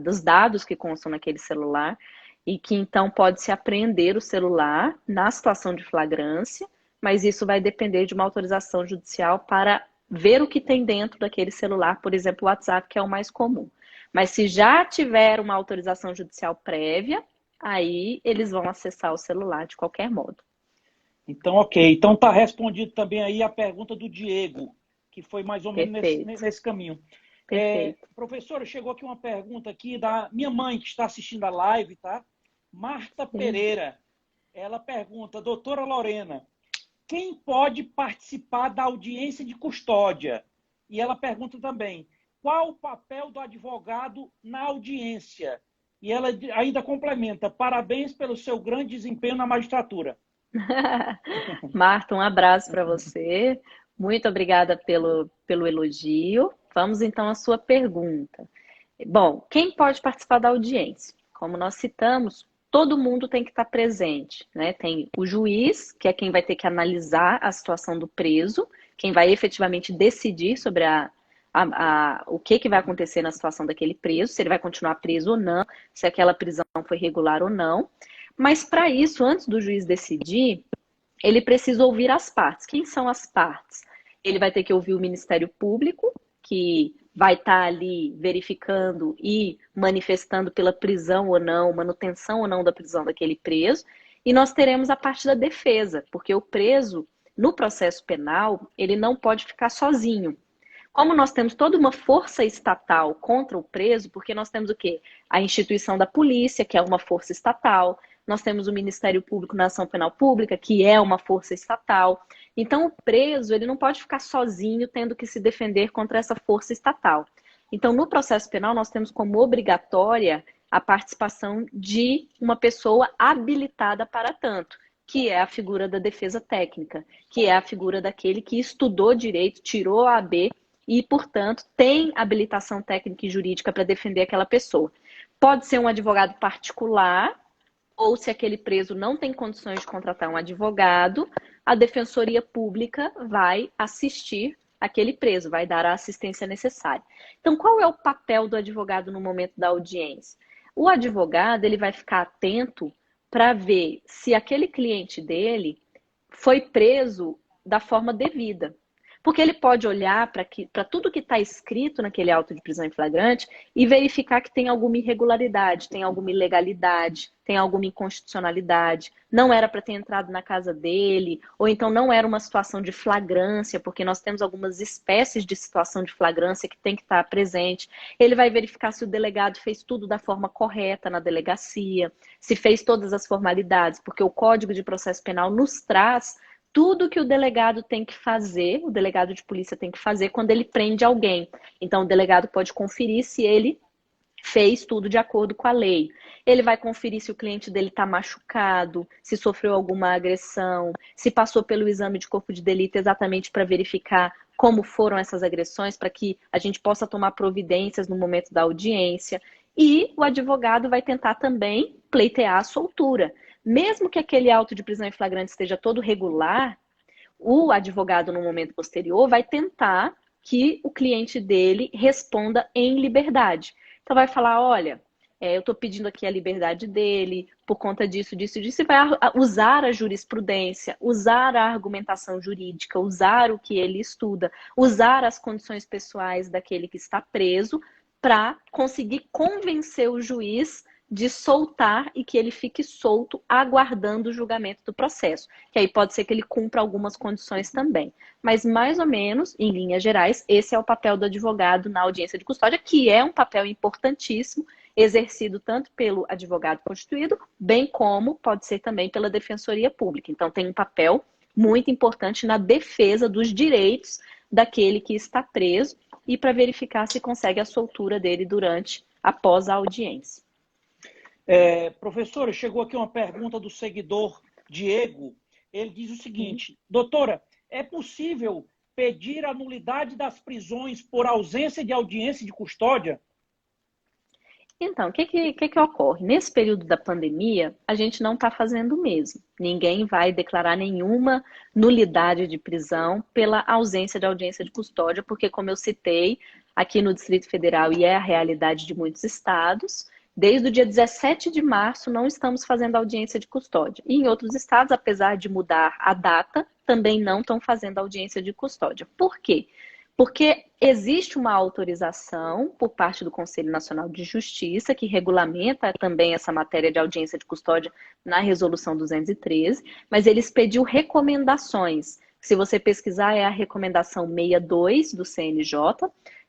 dos dados que constam naquele celular, e que então pode-se apreender o celular na situação de flagrância, mas isso vai depender de uma autorização judicial para ver o que tem dentro daquele celular, por exemplo, o WhatsApp, que é o mais comum. Mas se já tiver uma autorização judicial prévia, aí eles vão acessar o celular de qualquer modo. Então, ok. Então está respondido também aí a pergunta do Diego, que foi mais ou menos nesse caminho. Perfeito. Professora, chegou aqui uma pergunta aqui da minha mãe, que está assistindo a live, tá? Marta Pereira. Ela pergunta, doutora Lorena, quem pode participar da audiência de custódia? E ela pergunta também, qual o papel do advogado na audiência? E ela ainda complementa, parabéns pelo seu grande desempenho na magistratura. Marta, um abraço para você. Muito obrigada pelo elogio. Vamos então à sua pergunta. Bom, quem pode participar da audiência? Como nós citamos, todo mundo tem que estar presente, né? Tem o juiz, que é quem vai ter que analisar a situação do preso, quem vai efetivamente decidir sobre o que vai acontecer na situação daquele preso, se ele vai continuar preso ou não, se aquela prisão foi regular ou não. Mas para isso, antes do juiz decidir, ele precisa ouvir as partes. Quem são as partes? Ele vai ter que ouvir o Ministério Público, que vai estar ali verificando e manifestando pela prisão ou não, manutenção ou não da prisão daquele preso. E nós teremos a parte da defesa, porque o preso, no processo penal, ele não pode ficar sozinho. Como nós temos toda uma força estatal contra o preso, porque nós temos o quê? A instituição da polícia, que é uma força estatal, nós temos o Ministério Público na Ação Penal Pública, que é uma força estatal. Então, o preso, ele não pode ficar sozinho tendo que se defender contra essa força estatal. Então, no processo penal, nós temos como obrigatória a participação de uma pessoa habilitada para tanto, que é a figura da defesa técnica, que é a figura daquele que estudou direito, tirou a AB e, portanto, tem habilitação técnica e jurídica para defender aquela pessoa. Pode ser um advogado particular, ou se aquele preso não tem condições de contratar um advogado, a Defensoria Pública vai assistir aquele preso, vai dar a assistência necessária. Então, qual é o papel do advogado no momento da audiência? O advogado, ele vai ficar atento para ver se aquele cliente dele foi preso da forma devida. Porque ele pode olhar para tudo que está escrito naquele auto de prisão em flagrante e verificar que tem alguma irregularidade, tem alguma ilegalidade, tem alguma inconstitucionalidade, não era para ter entrado na casa dele, ou então não era uma situação de flagrância, porque nós temos algumas espécies de situação de flagrância que tem que estar presente. Ele vai verificar se o delegado fez tudo da forma correta na delegacia, se fez todas as formalidades, porque o Código de Processo Penal nos traz tudo que o delegado tem que fazer, o delegado de polícia tem que fazer quando ele prende alguém. Então, o delegado pode conferir se ele fez tudo de acordo com a lei. Ele vai conferir se o cliente dele está machucado, se sofreu alguma agressão, se passou pelo exame de corpo de delito exatamente para verificar como foram essas agressões, para que a gente possa tomar providências no momento da audiência. E o advogado vai tentar também pleitear a soltura. Mesmo que aquele auto de prisão em flagrante esteja todo regular, o advogado, no momento posterior, vai tentar que o cliente dele responda em liberdade. Então, vai falar, olha, eu estou pedindo aqui a liberdade dele por conta disso, disso, disso, e vai usar a jurisprudência, usar a argumentação jurídica, usar o que ele estuda, usar as condições pessoais daquele que está preso para conseguir convencer o juiz de soltar e que ele fique solto aguardando o julgamento do processo. Que aí pode ser que ele cumpra algumas condições também. Mas, mais ou menos, em linhas gerais, esse é o papel do advogado na audiência de custódia, que é um papel importantíssimo, exercido tanto pelo advogado constituído, bem como pode ser também pela Defensoria Pública. Então, tem um papel muito importante na defesa dos direitos daquele que está preso e para verificar se consegue a soltura dele após a audiência. Professora, chegou aqui uma pergunta do seguidor Diego. Ele diz o seguinte, doutora, é possível pedir a nulidade das prisões por ausência de audiência de custódia? Então, o que ocorre? Nesse período da pandemia, a gente não está fazendo o mesmo. Ninguém vai declarar nenhuma nulidade de prisão pela ausência de audiência de custódia, porque, como eu citei, aqui no Distrito Federal, e é a realidade de muitos estados, desde o dia 17 de março não estamos fazendo audiência de custódia. E em outros estados, apesar de mudar a data, também não estão fazendo audiência de custódia. Por quê? Porque existe uma autorização por parte do Conselho Nacional de Justiça, que regulamenta também essa matéria de audiência de custódia na Resolução 213, mas eles pediu recomendações. Se você pesquisar, é a recomendação 62 do CNJ,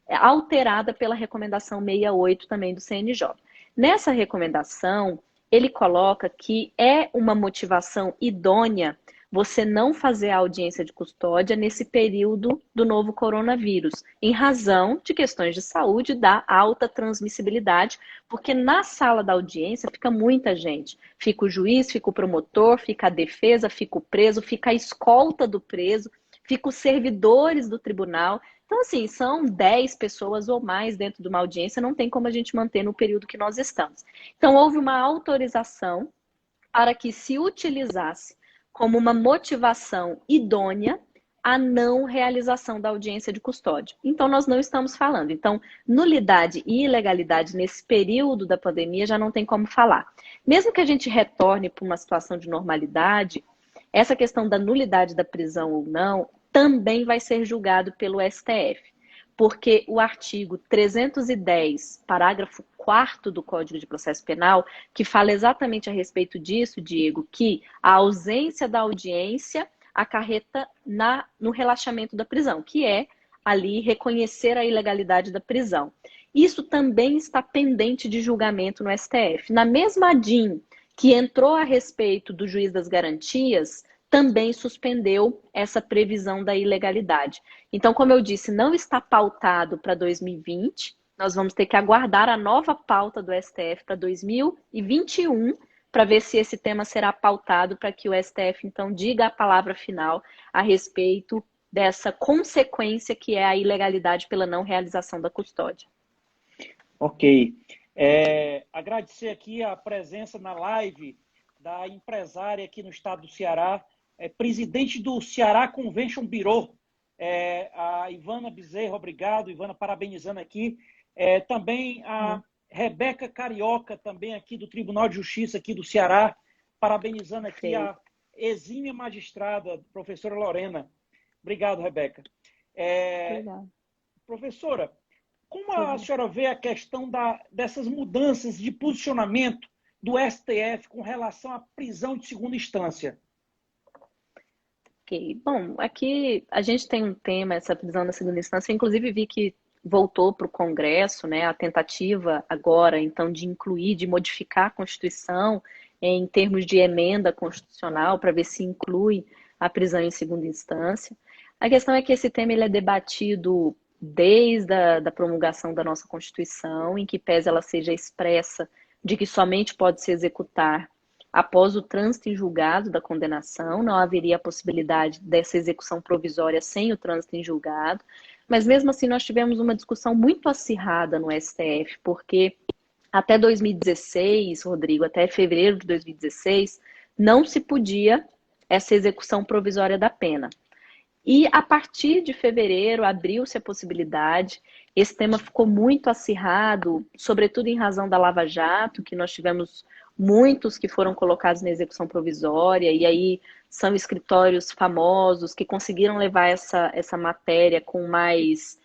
alterada pela recomendação 68 também do CNJ. Nessa recomendação, ele coloca que é uma motivação idônea você não fazer a audiência de custódia nesse período do novo coronavírus, em razão de questões de saúde da alta transmissibilidade, porque na sala da audiência fica muita gente. Fica o juiz, fica o promotor, fica a defesa, fica o preso, fica a escolta do preso, fica os servidores do tribunal. Então, assim, são 10 pessoas ou mais dentro de uma audiência, não tem como a gente manter no período que nós estamos. Então, houve uma autorização para que se utilizasse como uma motivação idônea a não realização da audiência de custódia. Então, nós não estamos falando. Então, nulidade e ilegalidade nesse período da pandemia já não tem como falar. Mesmo que a gente retorne para uma situação de normalidade, essa questão da nulidade da prisão ou não também vai ser julgado pelo STF. Porque o artigo 310, parágrafo 4º do Código de Processo Penal, que fala exatamente a respeito disso, Diego, que a ausência da audiência acarreta no relaxamento da prisão, que é ali reconhecer a ilegalidade da prisão. Isso também está pendente de julgamento no STF. Na mesma DIN que entrou a respeito do juiz das garantias, também suspendeu essa previsão da ilegalidade. Então, como eu disse, não está pautado para 2020, nós vamos ter que aguardar a nova pauta do STF para 2021, para ver se esse tema será pautado para que o STF, então, diga a palavra final a respeito dessa consequência que é a ilegalidade pela não realização da custódia. Ok. Agradecer aqui a presença na live da empresária aqui no estado do Ceará, presidente do Ceará Convention Bureau, a Ivana Bezerra. Obrigado, Ivana, parabenizando aqui. Também a Rebeca Carioca, também aqui do Tribunal de Justiça aqui do Ceará, parabenizando aqui Sim. a exímia magistrada, professora Lorena. Obrigado, Rebeca. Obrigada. Professora, como a senhora vê a questão dessas mudanças de posicionamento do STF com relação à prisão de segunda instância? Ok. Bom, aqui a gente tem um tema, essa prisão na segunda instância, inclusive vi que voltou para o Congresso, né, a tentativa agora, então, de incluir, de modificar a Constituição em termos de emenda constitucional, para ver se inclui a prisão em segunda instância. A questão é que esse tema ele é debatido desde a promulgação da nossa Constituição, em que pese ela seja expressa de que somente pode se executar após o trânsito em julgado da condenação, não haveria a possibilidade dessa execução provisória sem o trânsito em julgado, mas mesmo assim nós tivemos uma discussão muito acirrada no STF, porque até 2016, Rodrigo, até fevereiro de 2016, não se podia essa execução provisória da pena. E a partir de fevereiro abriu-se a possibilidade, esse tema ficou muito acirrado, sobretudo em razão da Lava Jato, que nós tivemos muitos que foram colocados na execução provisória, e aí são escritórios famosos que conseguiram levar essa matéria com mais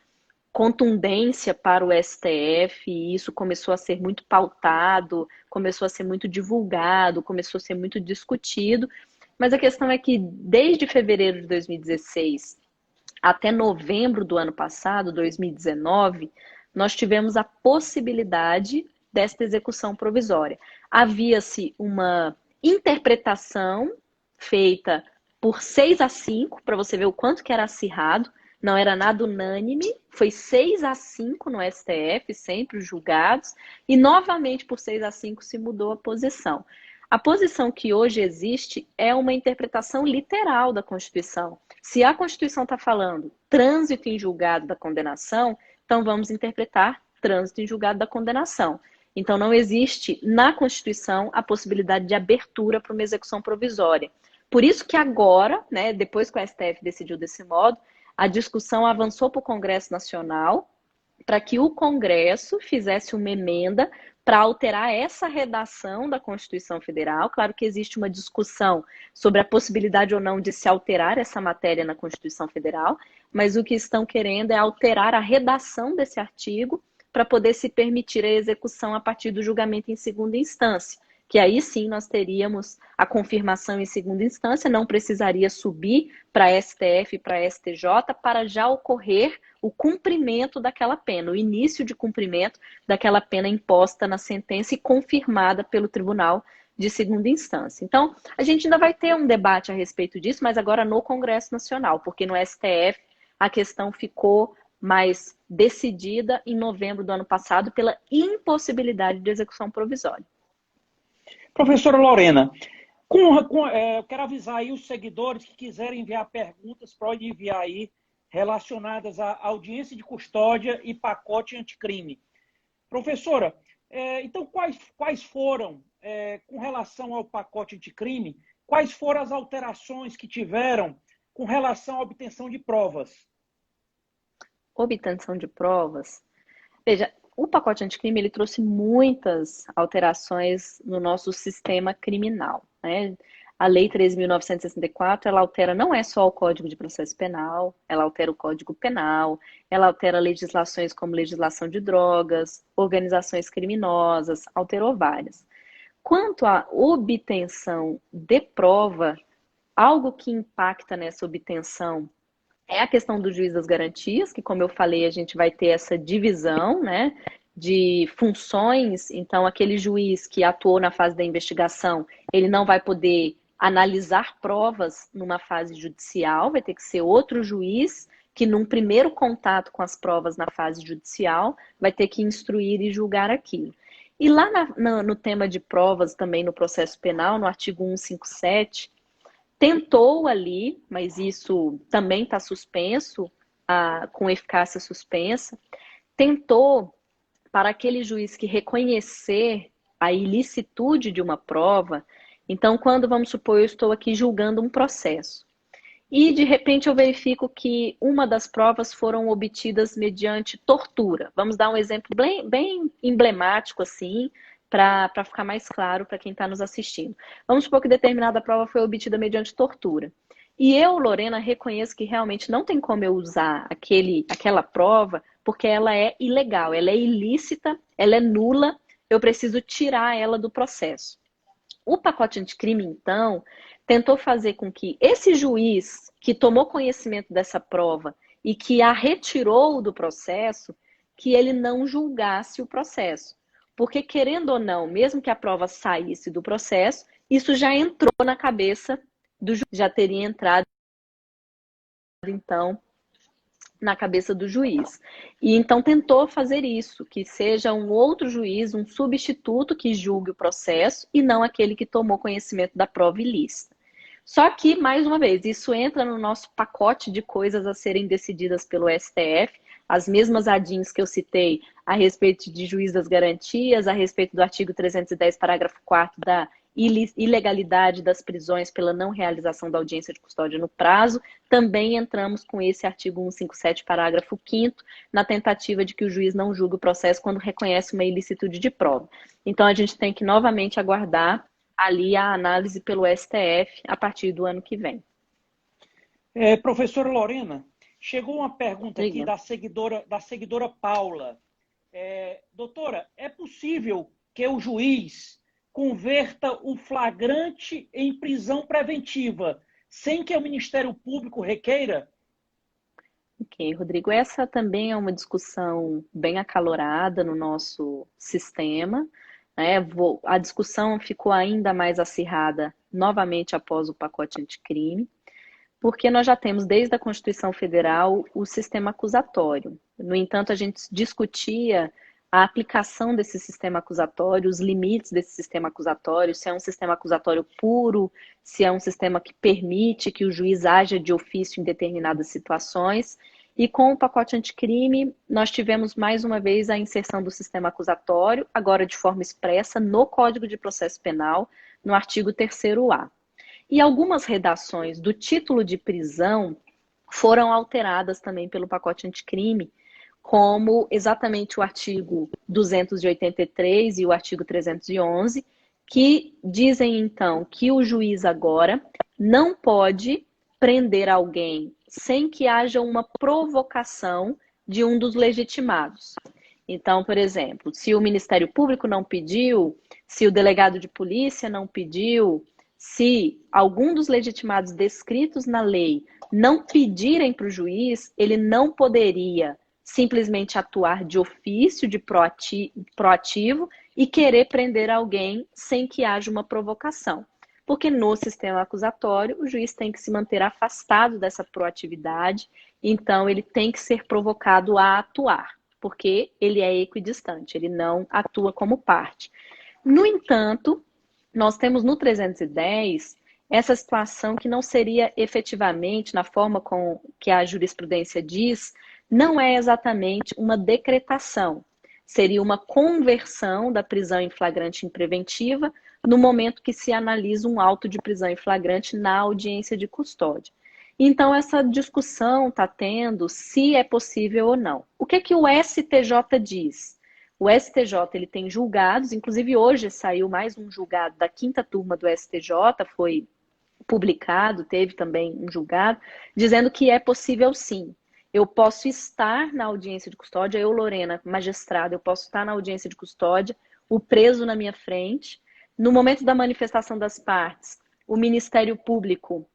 contundência para o STF, e isso começou a ser muito pautado, começou a ser muito divulgado, começou a ser muito discutido, mas a questão é que desde fevereiro de 2016 até novembro do ano passado, 2019, nós tivemos a possibilidade desta execução provisória. Havia-se uma interpretação feita por 6-5, para você ver o quanto que era acirrado, não era nada unânime, foi 6-5 no STF, sempre os julgados, e novamente por 6-5 se mudou a posição. A posição que hoje existe é uma interpretação literal da Constituição. Se a Constituição está falando trânsito em julgado da condenação, então vamos interpretar trânsito em julgado da condenação. Então, não existe na Constituição a possibilidade de abertura para uma execução provisória. Por isso que agora, né, depois que o STF decidiu desse modo, a discussão avançou para o Congresso Nacional, para que o Congresso fizesse uma emenda para alterar essa redação da Constituição Federal. Claro que existe uma discussão sobre a possibilidade ou não de se alterar essa matéria na Constituição Federal, mas o que estão querendo é alterar a redação desse artigo para poder se permitir a execução a partir do julgamento em segunda instância, que aí sim nós teríamos a confirmação em segunda instância, não precisaria subir para STF e para STJ para já ocorrer o cumprimento daquela pena, o início de cumprimento daquela pena imposta na sentença e confirmada pelo tribunal de segunda instância. Então, a gente ainda vai ter um debate a respeito disso, mas agora no Congresso Nacional, porque no STF a questão ficou mais decidida em novembro do ano passado pela impossibilidade de execução provisória. Professora Lorena, eu quero avisar aí os seguidores que quiserem enviar perguntas, podem enviar aí relacionadas à audiência de custódia e pacote anticrime. Professora, então quais foram, com relação ao pacote anticrime, quais foram as alterações que tiveram com relação à obtenção de provas? Obtenção de provas. Veja, o pacote anticrime ele trouxe muitas alterações no nosso sistema criminal, né? A Lei 13.964, ela altera não é só o Código de Processo Penal, ela altera o Código Penal, ela altera legislações como legislação de drogas, organizações criminosas, alterou várias. Quanto à obtenção de prova, algo que impacta nessa obtenção é a questão do juiz das garantias, que, como eu falei, a gente vai ter essa divisão, né, de funções. Então, aquele juiz que atuou na fase da investigação, ele não vai poder analisar provas numa fase judicial, vai ter que ser outro juiz que, num primeiro contato com as provas na fase judicial, vai ter que instruir e julgar aquilo. E lá no tema de provas, também no processo penal, no artigo 157, tentou ali, mas isso também está suspenso, com eficácia suspensa, tentou, para aquele juiz que reconhecer a ilicitude de uma prova, então, quando, vamos supor, eu estou aqui julgando um processo, e de repente eu verifico que uma das provas foram obtidas mediante tortura. Vamos dar um exemplo bem emblemático, assim, para ficar mais claro para quem está nos assistindo. Vamos supor que determinada prova foi obtida mediante tortura. E eu, Lorena, reconheço que realmente não tem como eu usar aquela prova, porque ela é ilegal, ela é ilícita, ela é nula, eu preciso tirar ela do processo. O pacote anticrime, então, tentou fazer com que esse juiz que tomou conhecimento dessa prova e que a retirou do processo, que ele não julgasse o processo. Porque, querendo ou não, mesmo que a prova saísse do processo, isso já entrou na cabeça do juiz, já teria entrado, então, na cabeça do juiz. E então tentou fazer isso, que seja um outro juiz, um substituto que julgue o processo e não aquele que tomou conhecimento da prova ilícita. Só que, mais uma vez, isso entra no nosso pacote de coisas a serem decididas pelo STF, as mesmas ADINs que eu citei a respeito de juiz das garantias, a respeito do artigo 310, parágrafo 4º da ilegalidade das prisões pela não realização da audiência de custódia no prazo, também entramos com esse artigo 157, parágrafo 5º, na tentativa de que o juiz não julgue o processo quando reconhece uma ilicitude de prova. Então, a gente tem que novamente aguardar ali a análise pelo STF a partir do ano que vem. Professora Lorena, chegou uma pergunta aqui da seguidora Paula. Doutora, é possível que o juiz converta o flagrante em prisão preventiva sem que o Ministério Público requeira? Ok, Rodrigo, essa também é uma discussão bem acalorada no nosso sistema. A discussão ficou ainda mais acirrada novamente após o pacote anticrime, porque nós já temos desde a Constituição Federal o sistema acusatório. No entanto, a gente discutia a aplicação desse sistema acusatório, os limites desse sistema acusatório, se é um sistema acusatório puro, se é um sistema que permite que o juiz haja de ofício em determinadas situações. E com o pacote anticrime, nós tivemos mais uma vez a inserção do sistema acusatório, agora de forma expressa, no Código de Processo Penal, no artigo 3º-A. E algumas redações do título de prisão foram alteradas também pelo pacote anticrime, como exatamente o artigo 283 e o artigo 311, que dizem então que o juiz agora não pode prender alguém sem que haja uma provocação de um dos legitimados. Então, por exemplo, se o Ministério Público não pediu, se o delegado de polícia não pediu, se algum dos legitimados descritos na lei não pedirem para o juiz, ele não poderia simplesmente atuar de ofício, de proativo e querer prender alguém sem que haja uma provocação. Porque no sistema acusatório, o juiz tem que se manter afastado dessa proatividade, então ele tem que ser provocado a atuar, porque ele é equidistante, ele não atua como parte. No entanto, nós temos no 310 essa situação que não seria efetivamente, na forma com que a jurisprudência diz, não é exatamente uma decretação. Seria uma conversão da prisão em flagrante em preventiva no momento que se analisa um auto de prisão em flagrante na audiência de custódia. Então, essa discussão está tendo se é possível ou não. O que é que o STJ diz? O STJ ele tem julgados, inclusive hoje saiu mais um julgado da 5ª turma do STJ, foi publicado, teve também um julgado, dizendo que é possível sim. Eu posso estar na audiência de custódia, eu, Lorena, magistrada, eu posso estar na audiência de custódia, o preso na minha frente. No momento da manifestação das partes, o Ministério Público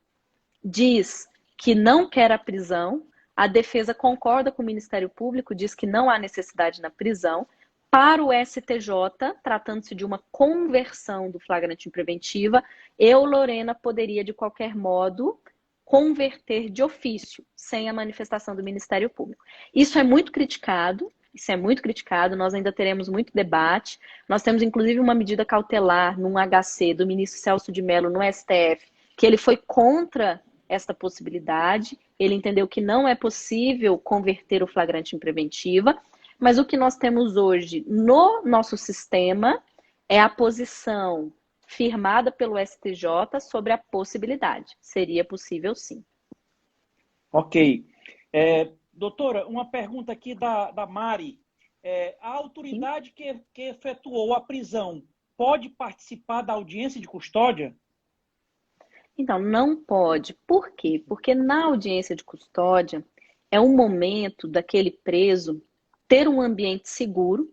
diz que não quer a prisão, a defesa concorda com o Ministério Público, diz que não há necessidade na prisão. Para o STJ, tratando-se de uma conversão do flagrante em preventiva, eu, Lorena, poderia, de qualquer modo, converter de ofício, sem a manifestação do Ministério Público. Isso é muito criticado, nós ainda teremos muito debate. Nós temos, inclusive, uma medida cautelar num HC do ministro Celso de Mello no STF, que ele foi contra esta possibilidade, ele entendeu que não é possível converter o flagrante em preventiva, mas o que nós temos hoje no nosso sistema é a posição firmada pelo STJ sobre a possibilidade. Seria possível, sim. Ok. Doutora, uma pergunta aqui da Mari. A autoridade que efetuou a prisão pode participar da audiência de custódia? Então, não pode. Por quê? Porque na audiência de custódia é um momento daquele preso ter um ambiente seguro,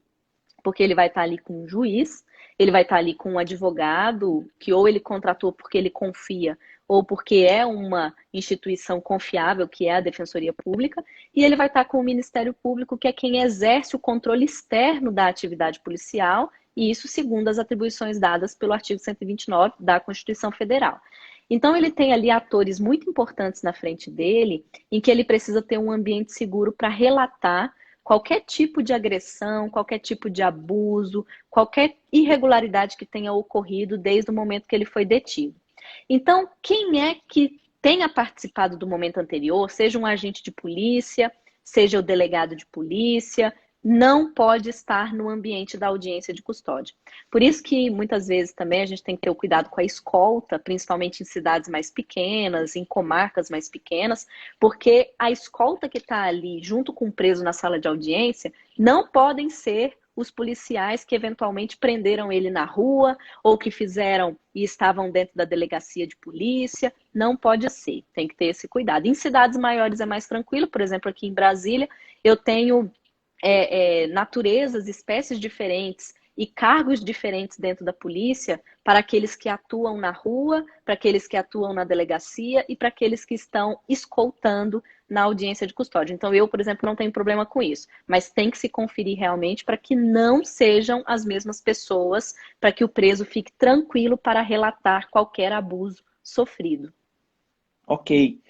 porque ele vai estar ali com um juiz, ele vai estar ali com um advogado, que ou ele contratou porque ele confia, ou porque é uma instituição confiável, que é a Defensoria Pública, e ele vai estar com o Ministério Público, que é quem exerce o controle externo da atividade policial, e isso segundo as atribuições dadas pelo artigo 129 da Constituição Federal. Então, ele tem ali atores muito importantes na frente dele, em que ele precisa ter um ambiente seguro para relatar qualquer tipo de agressão, qualquer tipo de abuso, qualquer irregularidade que tenha ocorrido desde o momento que ele foi detido. Então, quem é que tenha participado do momento anterior, seja um agente de polícia, seja o delegado de polícia, não pode estar no ambiente da audiência de custódia. Por isso que muitas vezes também a gente tem que ter o cuidado com a escolta, principalmente em cidades mais pequenas, em comarcas mais pequenas, porque a escolta que está ali junto com o preso na sala de audiência não podem ser os policiais que eventualmente prenderam ele na rua ou que fizeram e estavam dentro da delegacia de polícia. Não pode ser, tem que ter esse cuidado. Em cidades maiores é mais tranquilo, por exemplo, aqui em Brasília, eu tenho naturezas, espécies diferentes e cargos diferentes dentro da polícia para aqueles que atuam na rua, para aqueles que atuam na delegacia e para aqueles que estão escoltando na audiência de custódia. Então, eu, por exemplo, não tenho problema com isso, mas tem que se conferir realmente para que não sejam as mesmas pessoas, para que o preso fique tranquilo para relatar qualquer abuso sofrido. Ok.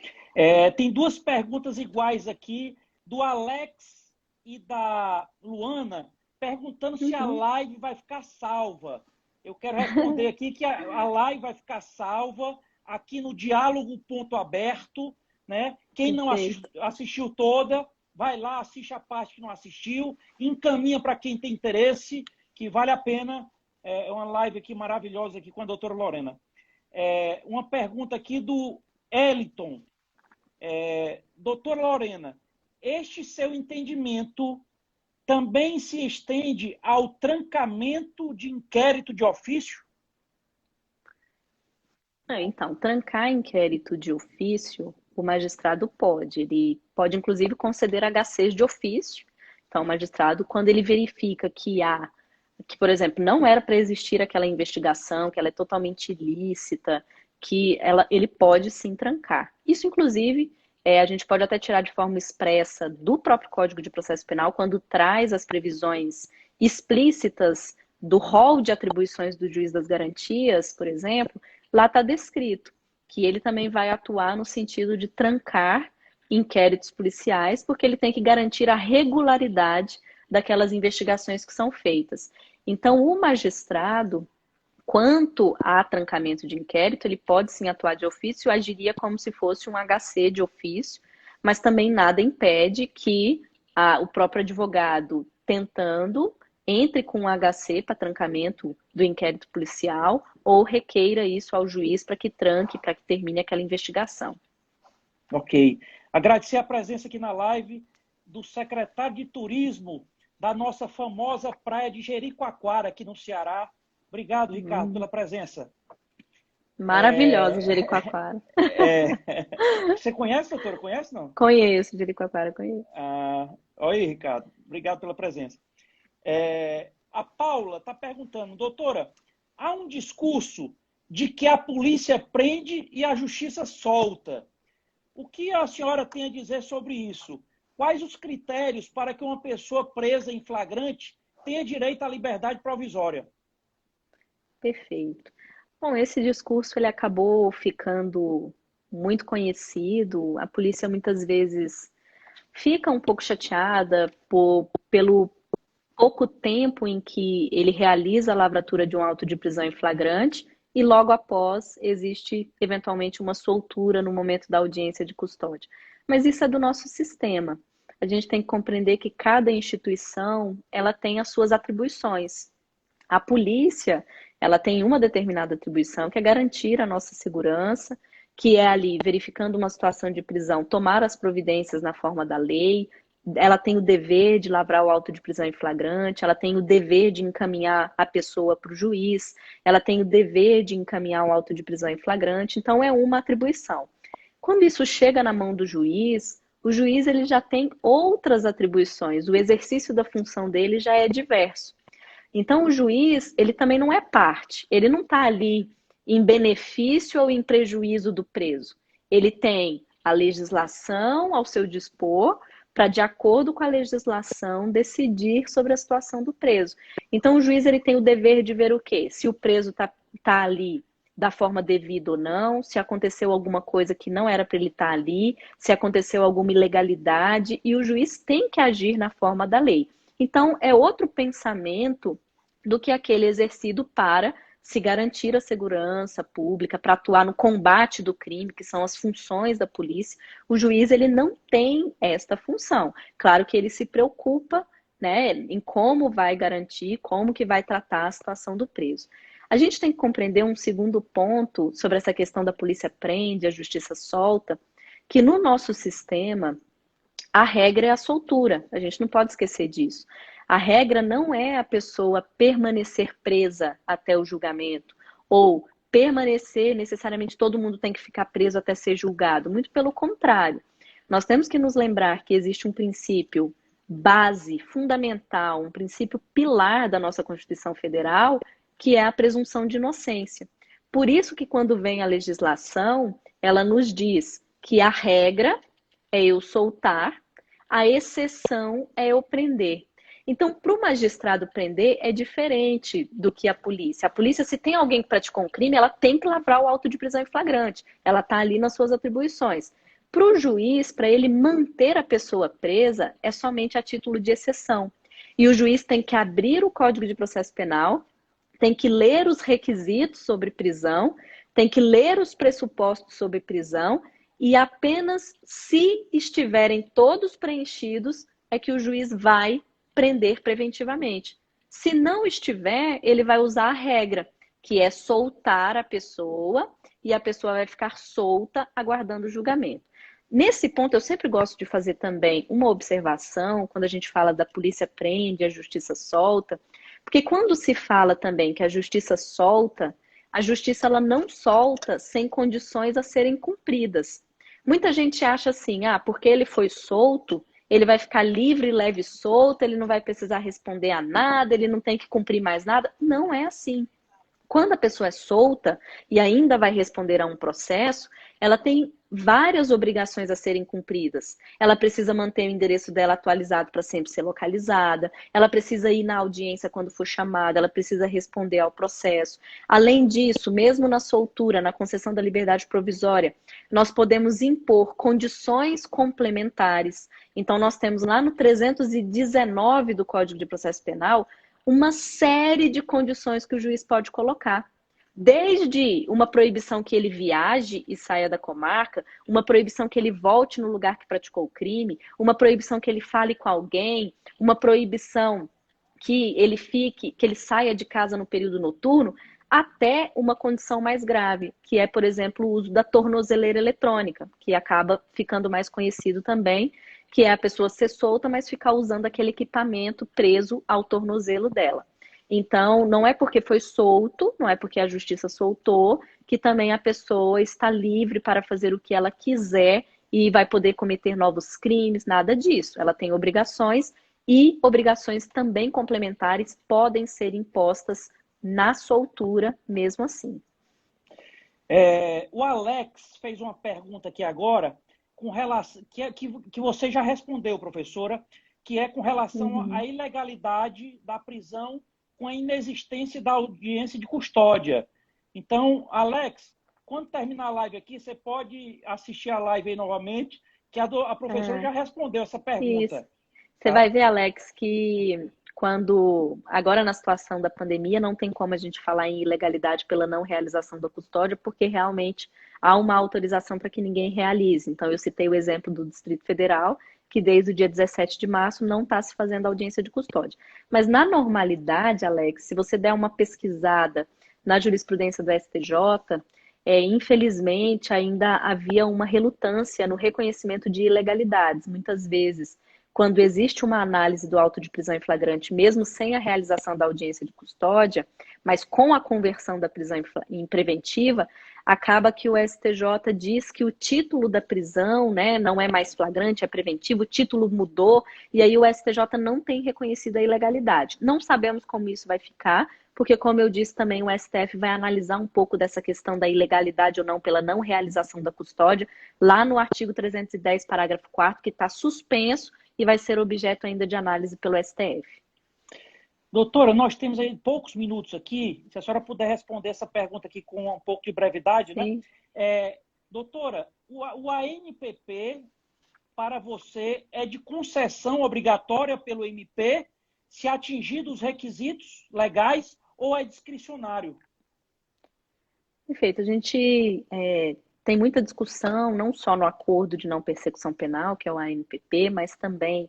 Tem duas perguntas iguais aqui, do Alex e da Luana, perguntando se a live vai ficar salva. Eu quero responder aqui que a live vai ficar salva aqui no Diálogo Ponto Aberto, né? Quem não Perfeito. assistiu toda, vai lá, assiste a parte que não assistiu, encaminha para quem tem interesse, que vale a pena. É uma live aqui maravilhosa aqui com a doutora Lorena. Uma pergunta aqui do Eliton. Doutora Lorena, este seu entendimento também se estende ao trancamento de inquérito de ofício? Então, trancar inquérito de ofício, o magistrado pode. Ele pode, inclusive, conceder HCs de ofício. Então, o magistrado, quando ele verifica que, por exemplo, não era para existir aquela investigação, que ela é totalmente ilícita, ele pode sim trancar. Isso, inclusive, a gente pode até tirar de forma expressa do próprio Código de Processo Penal, quando traz as previsões explícitas do rol de atribuições do juiz das garantias, por exemplo, lá está descrito que ele também vai atuar no sentido de trancar inquéritos policiais, porque ele tem que garantir a regularidade daquelas investigações que são feitas. Então, o magistrado, quanto a trancamento de inquérito, ele pode sim atuar de ofício, agiria como se fosse um HC de ofício, mas também nada impede que o próprio advogado, tentando, entre com um HC para trancamento do inquérito policial ou requeira isso ao juiz para que tranque, para que termine aquela investigação. Ok. Agradecer a presença aqui na live do secretário de Turismo da nossa famosa praia de Jericoacoara, aqui no Ceará. Obrigado, Ricardo, pela presença. Maravilhosa, Jericoacoara. Você conhece, doutora? Conhece, não? Conheço, Jericoacoara, conheço. Oi, Ricardo. Obrigado pela presença. A Paula está perguntando, doutora, há um discurso de que a polícia prende e a justiça solta. O que a senhora tem a dizer sobre isso? Quais os critérios para que uma pessoa presa em flagrante tenha direito à liberdade provisória? Perfeito. Bom, esse discurso ele acabou ficando muito conhecido. A polícia muitas vezes fica um pouco chateada pelo pouco tempo em que ele realiza a lavratura de um auto de prisão em flagrante e logo após existe eventualmente uma soltura no momento da audiência de custódia. Mas isso é do nosso sistema. A gente tem que compreender que cada instituição ela tem as suas atribuições. A polícia, ela tem uma determinada atribuição, que é garantir a nossa segurança, que é ali, verificando uma situação de prisão, tomar as providências na forma da lei. Ela tem o dever de lavrar o auto de prisão em flagrante, ela tem o dever de encaminhar a pessoa para o juiz, ela tem o dever de encaminhar o auto de prisão em flagrante, então é uma atribuição. Quando isso chega na mão do juiz, o juiz ele já tem outras atribuições, o exercício da função dele já é diverso. Então, o juiz, ele também não é parte, ele não está ali em benefício ou em prejuízo do preso. Ele tem a legislação ao seu dispor para, de acordo com a legislação, decidir sobre a situação do preso. Então, o juiz ele tem o dever de ver o quê? Se o preso está ali da forma devida ou não, se aconteceu alguma coisa que não era para ele estar ali, se aconteceu alguma ilegalidade, e o juiz tem que agir na forma da lei. Então, é outro pensamento do que aquele exercido para se garantir a segurança pública, para atuar no combate do crime, que são as funções da polícia. O juiz ele não tem esta função. Claro que ele se preocupa, né, em como vai garantir, como que vai tratar a situação do preso. A gente tem que compreender um segundo ponto sobre essa questão da polícia prende, a justiça solta, que no nosso sistema a regra é a soltura, a gente não pode esquecer disso. A regra não é a pessoa permanecer presa até o julgamento, ou permanecer, necessariamente todo mundo tem que ficar preso até ser julgado. Muito pelo contrário. Nós temos que nos lembrar que existe um princípio base, fundamental, um princípio pilar da nossa Constituição Federal, que é a presunção de inocência. Por isso que quando vem a legislação, ela nos diz que a regra é eu soltar, a exceção é eu prender. Então, para o magistrado prender é diferente do que a polícia. A polícia, se tem alguém que praticou um crime, ela tem que lavrar o auto de prisão em flagrante. Ela está ali nas suas atribuições. Para o juiz, para ele manter a pessoa presa, é somente a título de exceção. E o juiz tem que abrir o Código de Processo Penal, tem que ler os requisitos sobre prisão, tem que ler os pressupostos sobre prisão e apenas se estiverem todos preenchidos é que o juiz vai prender preventivamente. Se não estiver, ele vai usar a regra, que é soltar a pessoa e a pessoa vai ficar solta aguardando o julgamento. Nesse ponto, eu sempre gosto de fazer também uma observação, quando a gente fala da polícia prende, a justiça solta, porque quando se fala também que a justiça solta, a justiça ela não solta sem condições a serem cumpridas. Muita gente acha assim, porque ele foi solto, ele vai ficar livre, leve e solto, ele não vai precisar responder a nada, ele não tem que cumprir mais nada. Não é assim. Quando a pessoa é solta e ainda vai responder a um processo, ela tem várias obrigações a serem cumpridas. Ela precisa manter o endereço dela atualizado para sempre ser localizada, ela precisa ir na audiência quando for chamada, ela precisa responder ao processo. Além disso, mesmo na soltura, na concessão da liberdade provisória, nós podemos impor condições complementares. Então, nós temos lá no 319 do Código de Processo Penal uma série de condições que o juiz pode colocar. Desde uma proibição que ele viaje e saia da comarca, uma proibição que ele volte no lugar que praticou o crime, uma proibição que ele fale com alguém, uma proibição que ele saia de casa no período noturno, até uma condição mais grave, que é, por exemplo, o uso da tornozeleira eletrônica, que acaba ficando mais conhecido também, que é a pessoa ser solta, mas ficar usando aquele equipamento preso ao tornozelo dela. Então, não é porque foi solto, não é porque a justiça soltou, que também a pessoa está livre para fazer o que ela quiser e vai poder cometer novos crimes, nada disso. Ela tem obrigações e obrigações também complementares podem ser impostas na soltura, mesmo assim. O Alex fez uma pergunta aqui agora, com relação, que você já respondeu, professora, que é com relação à ilegalidade da prisão com a inexistência da audiência de custódia. Então, Alex, quando terminar a live aqui, você pode assistir a live aí novamente, que a professora já respondeu essa pergunta. Isso. Você vai ver, Alex, que agora na situação da pandemia, não tem como a gente falar em ilegalidade pela não realização da custódia, porque realmente há uma autorização para que ninguém realize. Então, eu citei o exemplo do Distrito Federal, que desde o dia 17 de março não está se fazendo audiência de custódia. Mas na normalidade, Alex, se você der uma pesquisada na jurisprudência do STJ, infelizmente ainda havia uma relutância no reconhecimento de ilegalidades. Muitas vezes, quando existe uma análise do auto de prisão em flagrante, mesmo sem a realização da audiência de custódia, mas com a conversão da prisão em preventiva, acaba que o STJ diz que o título da prisão, né, não é mais flagrante, é preventivo, o título mudou, e aí o STJ não tem reconhecido a ilegalidade. Não sabemos como isso vai ficar, porque, como eu disse também, o STF vai analisar um pouco dessa questão da ilegalidade ou não pela não realização da custódia, lá no artigo 310, parágrafo 4º, que está suspenso e vai ser objeto ainda de análise pelo STF. Doutora, nós temos aí poucos minutos aqui, se a senhora puder responder essa pergunta aqui com um pouco de brevidade, né? Doutora, o ANPP para você é de concessão obrigatória pelo MP se atingidos os requisitos legais ou é discricionário? Perfeito. A gente tem muita discussão, não só no acordo de não persecução penal, que é o ANPP, mas também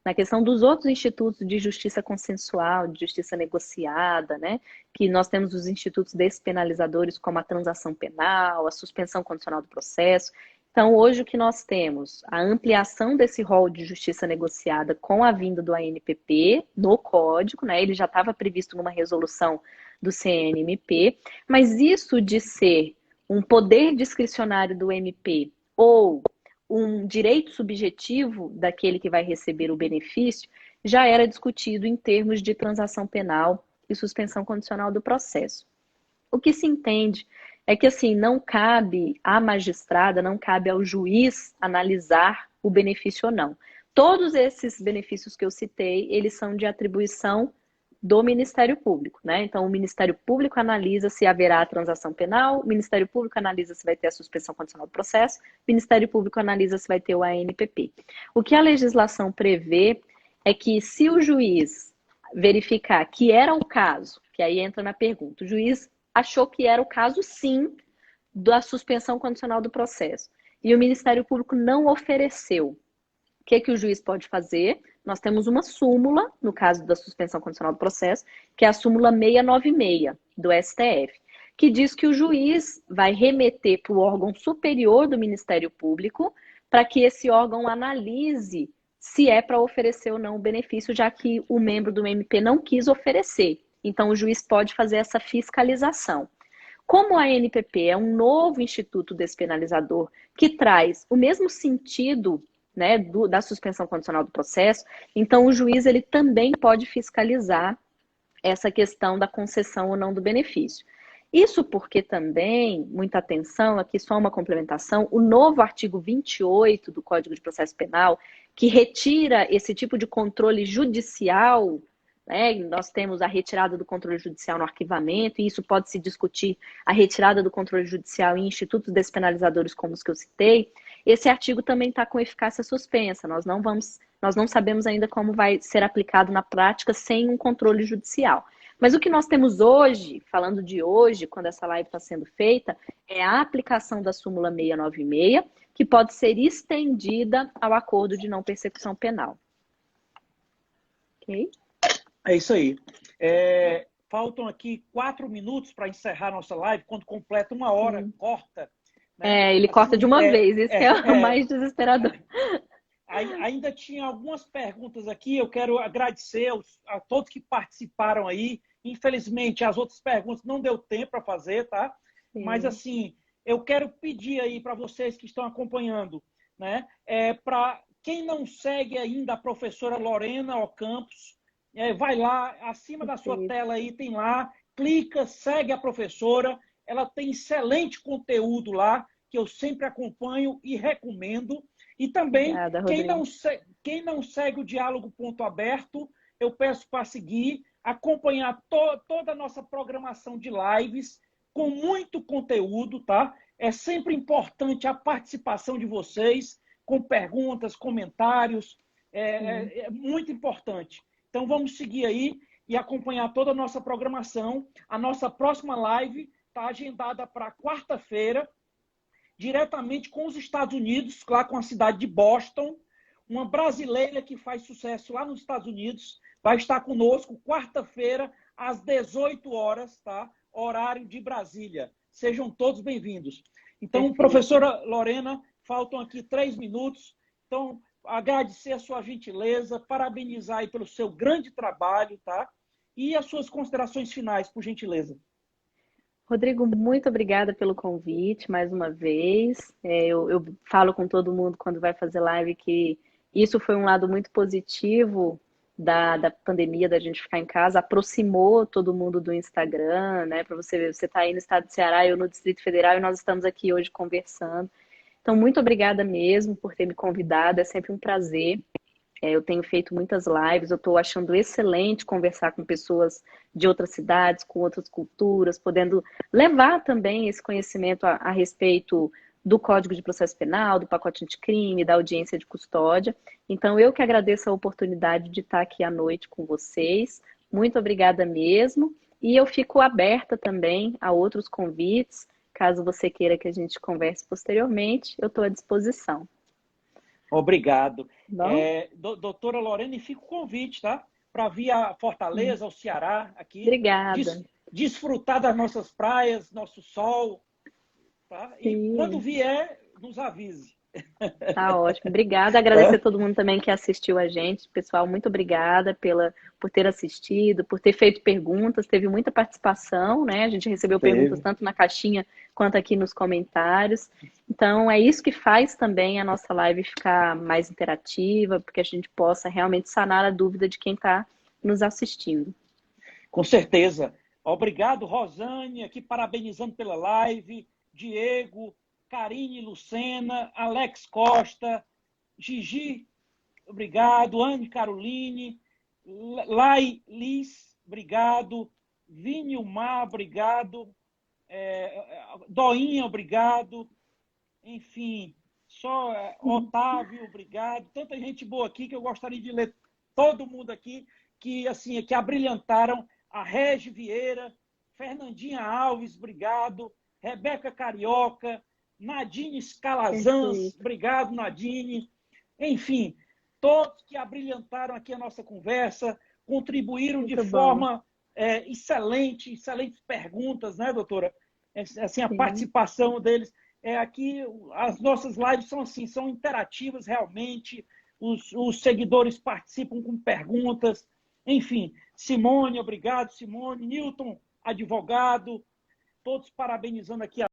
na questão dos outros institutos de justiça consensual, de justiça negociada, né? Que nós temos os institutos despenalizadores como a transação penal, a suspensão condicional do processo. Então, hoje o que nós temos? A ampliação desse rol de justiça negociada com a vinda do ANPP no Código, né? Ele já estava previsto numa resolução do CNMP, mas isso de ser um poder discricionário do MP ou um direito subjetivo daquele que vai receber o benefício já era discutido em termos de transação penal e suspensão condicional do processo. O que se entende é que, assim, não cabe à magistrada, não cabe ao juiz analisar o benefício ou não. Todos esses benefícios que eu citei, eles são de atribuição do Ministério Público, né? Então, o Ministério Público analisa se haverá a transação penal, o Ministério Público analisa se vai ter a suspensão condicional do processo, o Ministério Público analisa se vai ter o ANPP. O que a legislação prevê é que se o juiz verificar que era o caso, que aí entra na pergunta, o juiz achou que era o caso, sim, da suspensão condicional do processo. e o Ministério Público não ofereceu. O que o juiz pode fazer? Nós temos uma súmula, no caso da suspensão condicional do processo, que é a súmula 696 do STF, que diz que o juiz vai remeter para o órgão superior do Ministério Público para que esse órgão analise se é para oferecer ou não o benefício, já que o membro do MP não quis oferecer. Então, o juiz pode fazer essa fiscalização. Como a NPP é um novo instituto despenalizador que traz o mesmo sentido, né, da suspensão condicional do processo, então o juiz ele também pode fiscalizar essa questão da concessão ou não do benefício. Isso porque também, muita atenção, aqui só uma complementação, o novo artigo 28 do Código de Processo Penal, que retira esse tipo de controle judicial, né? Nós temos a retirada do controle judicial no arquivamento, e isso pode se discutir a retirada do controle judicial em institutos despenalizadores como os que eu citei. Esse artigo também está com eficácia suspensa. Nós não sabemos ainda como vai ser aplicado na prática sem um controle judicial. Mas o que nós temos hoje, falando de hoje, quando essa live está sendo feita, é a aplicação da súmula 696, que pode ser estendida ao acordo de não persecução penal. Ok? É isso aí. Faltam aqui 4 minutos para encerrar nossa live. Quando completa 1 hora, corta. Né? Ele corta de uma vez. Esse é o mais desesperador. Ainda tinha algumas perguntas aqui. Eu quero agradecer a todos que participaram aí. Infelizmente, as outras perguntas não deu tempo para fazer, tá? Sim. Mas, assim, eu quero pedir aí para vocês que estão acompanhando, né? Para quem não segue ainda a professora Lorena Ocampos, vai lá, acima da sua tela aí, tem lá, clica, segue a professora. Ela tem excelente conteúdo lá, que eu sempre acompanho e recomendo. E também, obrigada, quem não segue o Diálogo Ponto Aberto, eu peço para seguir, acompanhar toda a nossa programação de lives, com muito conteúdo, tá? É sempre importante a participação de vocês, com perguntas, comentários, é muito importante. Então, vamos seguir aí e acompanhar toda a nossa programação. A nossa próxima live está agendada para quarta-feira, diretamente com os Estados Unidos, lá com a cidade de Boston. Uma brasileira que faz sucesso lá nos Estados Unidos vai estar conosco quarta-feira, às 18 horas, tá? Horário de Brasília. Sejam todos bem-vindos. Então, perfeito. Professora Lorena, faltam aqui 3 minutos. Então, agradecer a sua gentileza, parabenizar aí pelo seu grande trabalho, tá? E as suas considerações finais, por gentileza. Rodrigo, muito obrigada pelo convite, mais uma vez. Eu falo com todo mundo quando vai fazer live que isso foi um lado muito positivo da pandemia, da gente ficar em casa, aproximou todo mundo do Instagram, né? Para você ver, você está aí no estado de Ceará, eu no Distrito Federal, e nós estamos aqui hoje conversando. Então, muito obrigada mesmo por ter me convidado, é sempre um prazer. Eu tenho feito muitas lives, eu estou achando excelente conversar com pessoas de outras cidades, com outras culturas, podendo levar também esse conhecimento a respeito do Código de Processo Penal, do pacote anticrime, da audiência de custódia. Então, eu que agradeço a oportunidade de estar aqui à noite com vocês. Muito obrigada mesmo. E eu fico aberta também a outros convites. Caso você queira que a gente converse posteriormente, eu estou à disposição. Obrigado. Doutora Lorena, e fica o convite, tá? Para vir a Fortaleza, ao Ceará, aqui. Obrigada. Desfrutar das nossas praias, nosso sol. Tá? E quando vier, nos avise. Tá ótimo. Obrigada. Agradecer a todo mundo também que assistiu a gente. Pessoal, muito obrigada por ter assistido, por ter feito perguntas. Teve muita participação, né? A gente recebeu perguntas tanto na caixinha quanto aqui nos comentários. Então, é isso que faz também a nossa live ficar mais interativa, porque a gente possa realmente sanar a dúvida de quem está nos assistindo. Com certeza. Obrigado, Rosane, aqui parabenizando pela live. Diego, Karine Lucena, Alex Costa, Gigi, obrigado, Anne Caroline, Lai Liz, obrigado, Vini Mar, obrigado, Doinha, obrigado, enfim, Otávio, obrigado, tanta gente boa aqui que eu gostaria de ler todo mundo aqui que, assim, que abrilhantaram, a Regi Vieira, Fernandinha Alves, obrigado, Rebeca Carioca, Nadine Scalazans, obrigado, Nadine. Enfim, todos que abrilhantaram aqui a nossa conversa, contribuíram Muito de bom. forma excelente, excelentes perguntas, né, doutora? Assim, a Sim. participação deles. Aqui, as nossas lives são assim, são interativas realmente, os seguidores participam com perguntas, enfim. Simone, obrigado, Simone. Newton, advogado, todos parabenizando aqui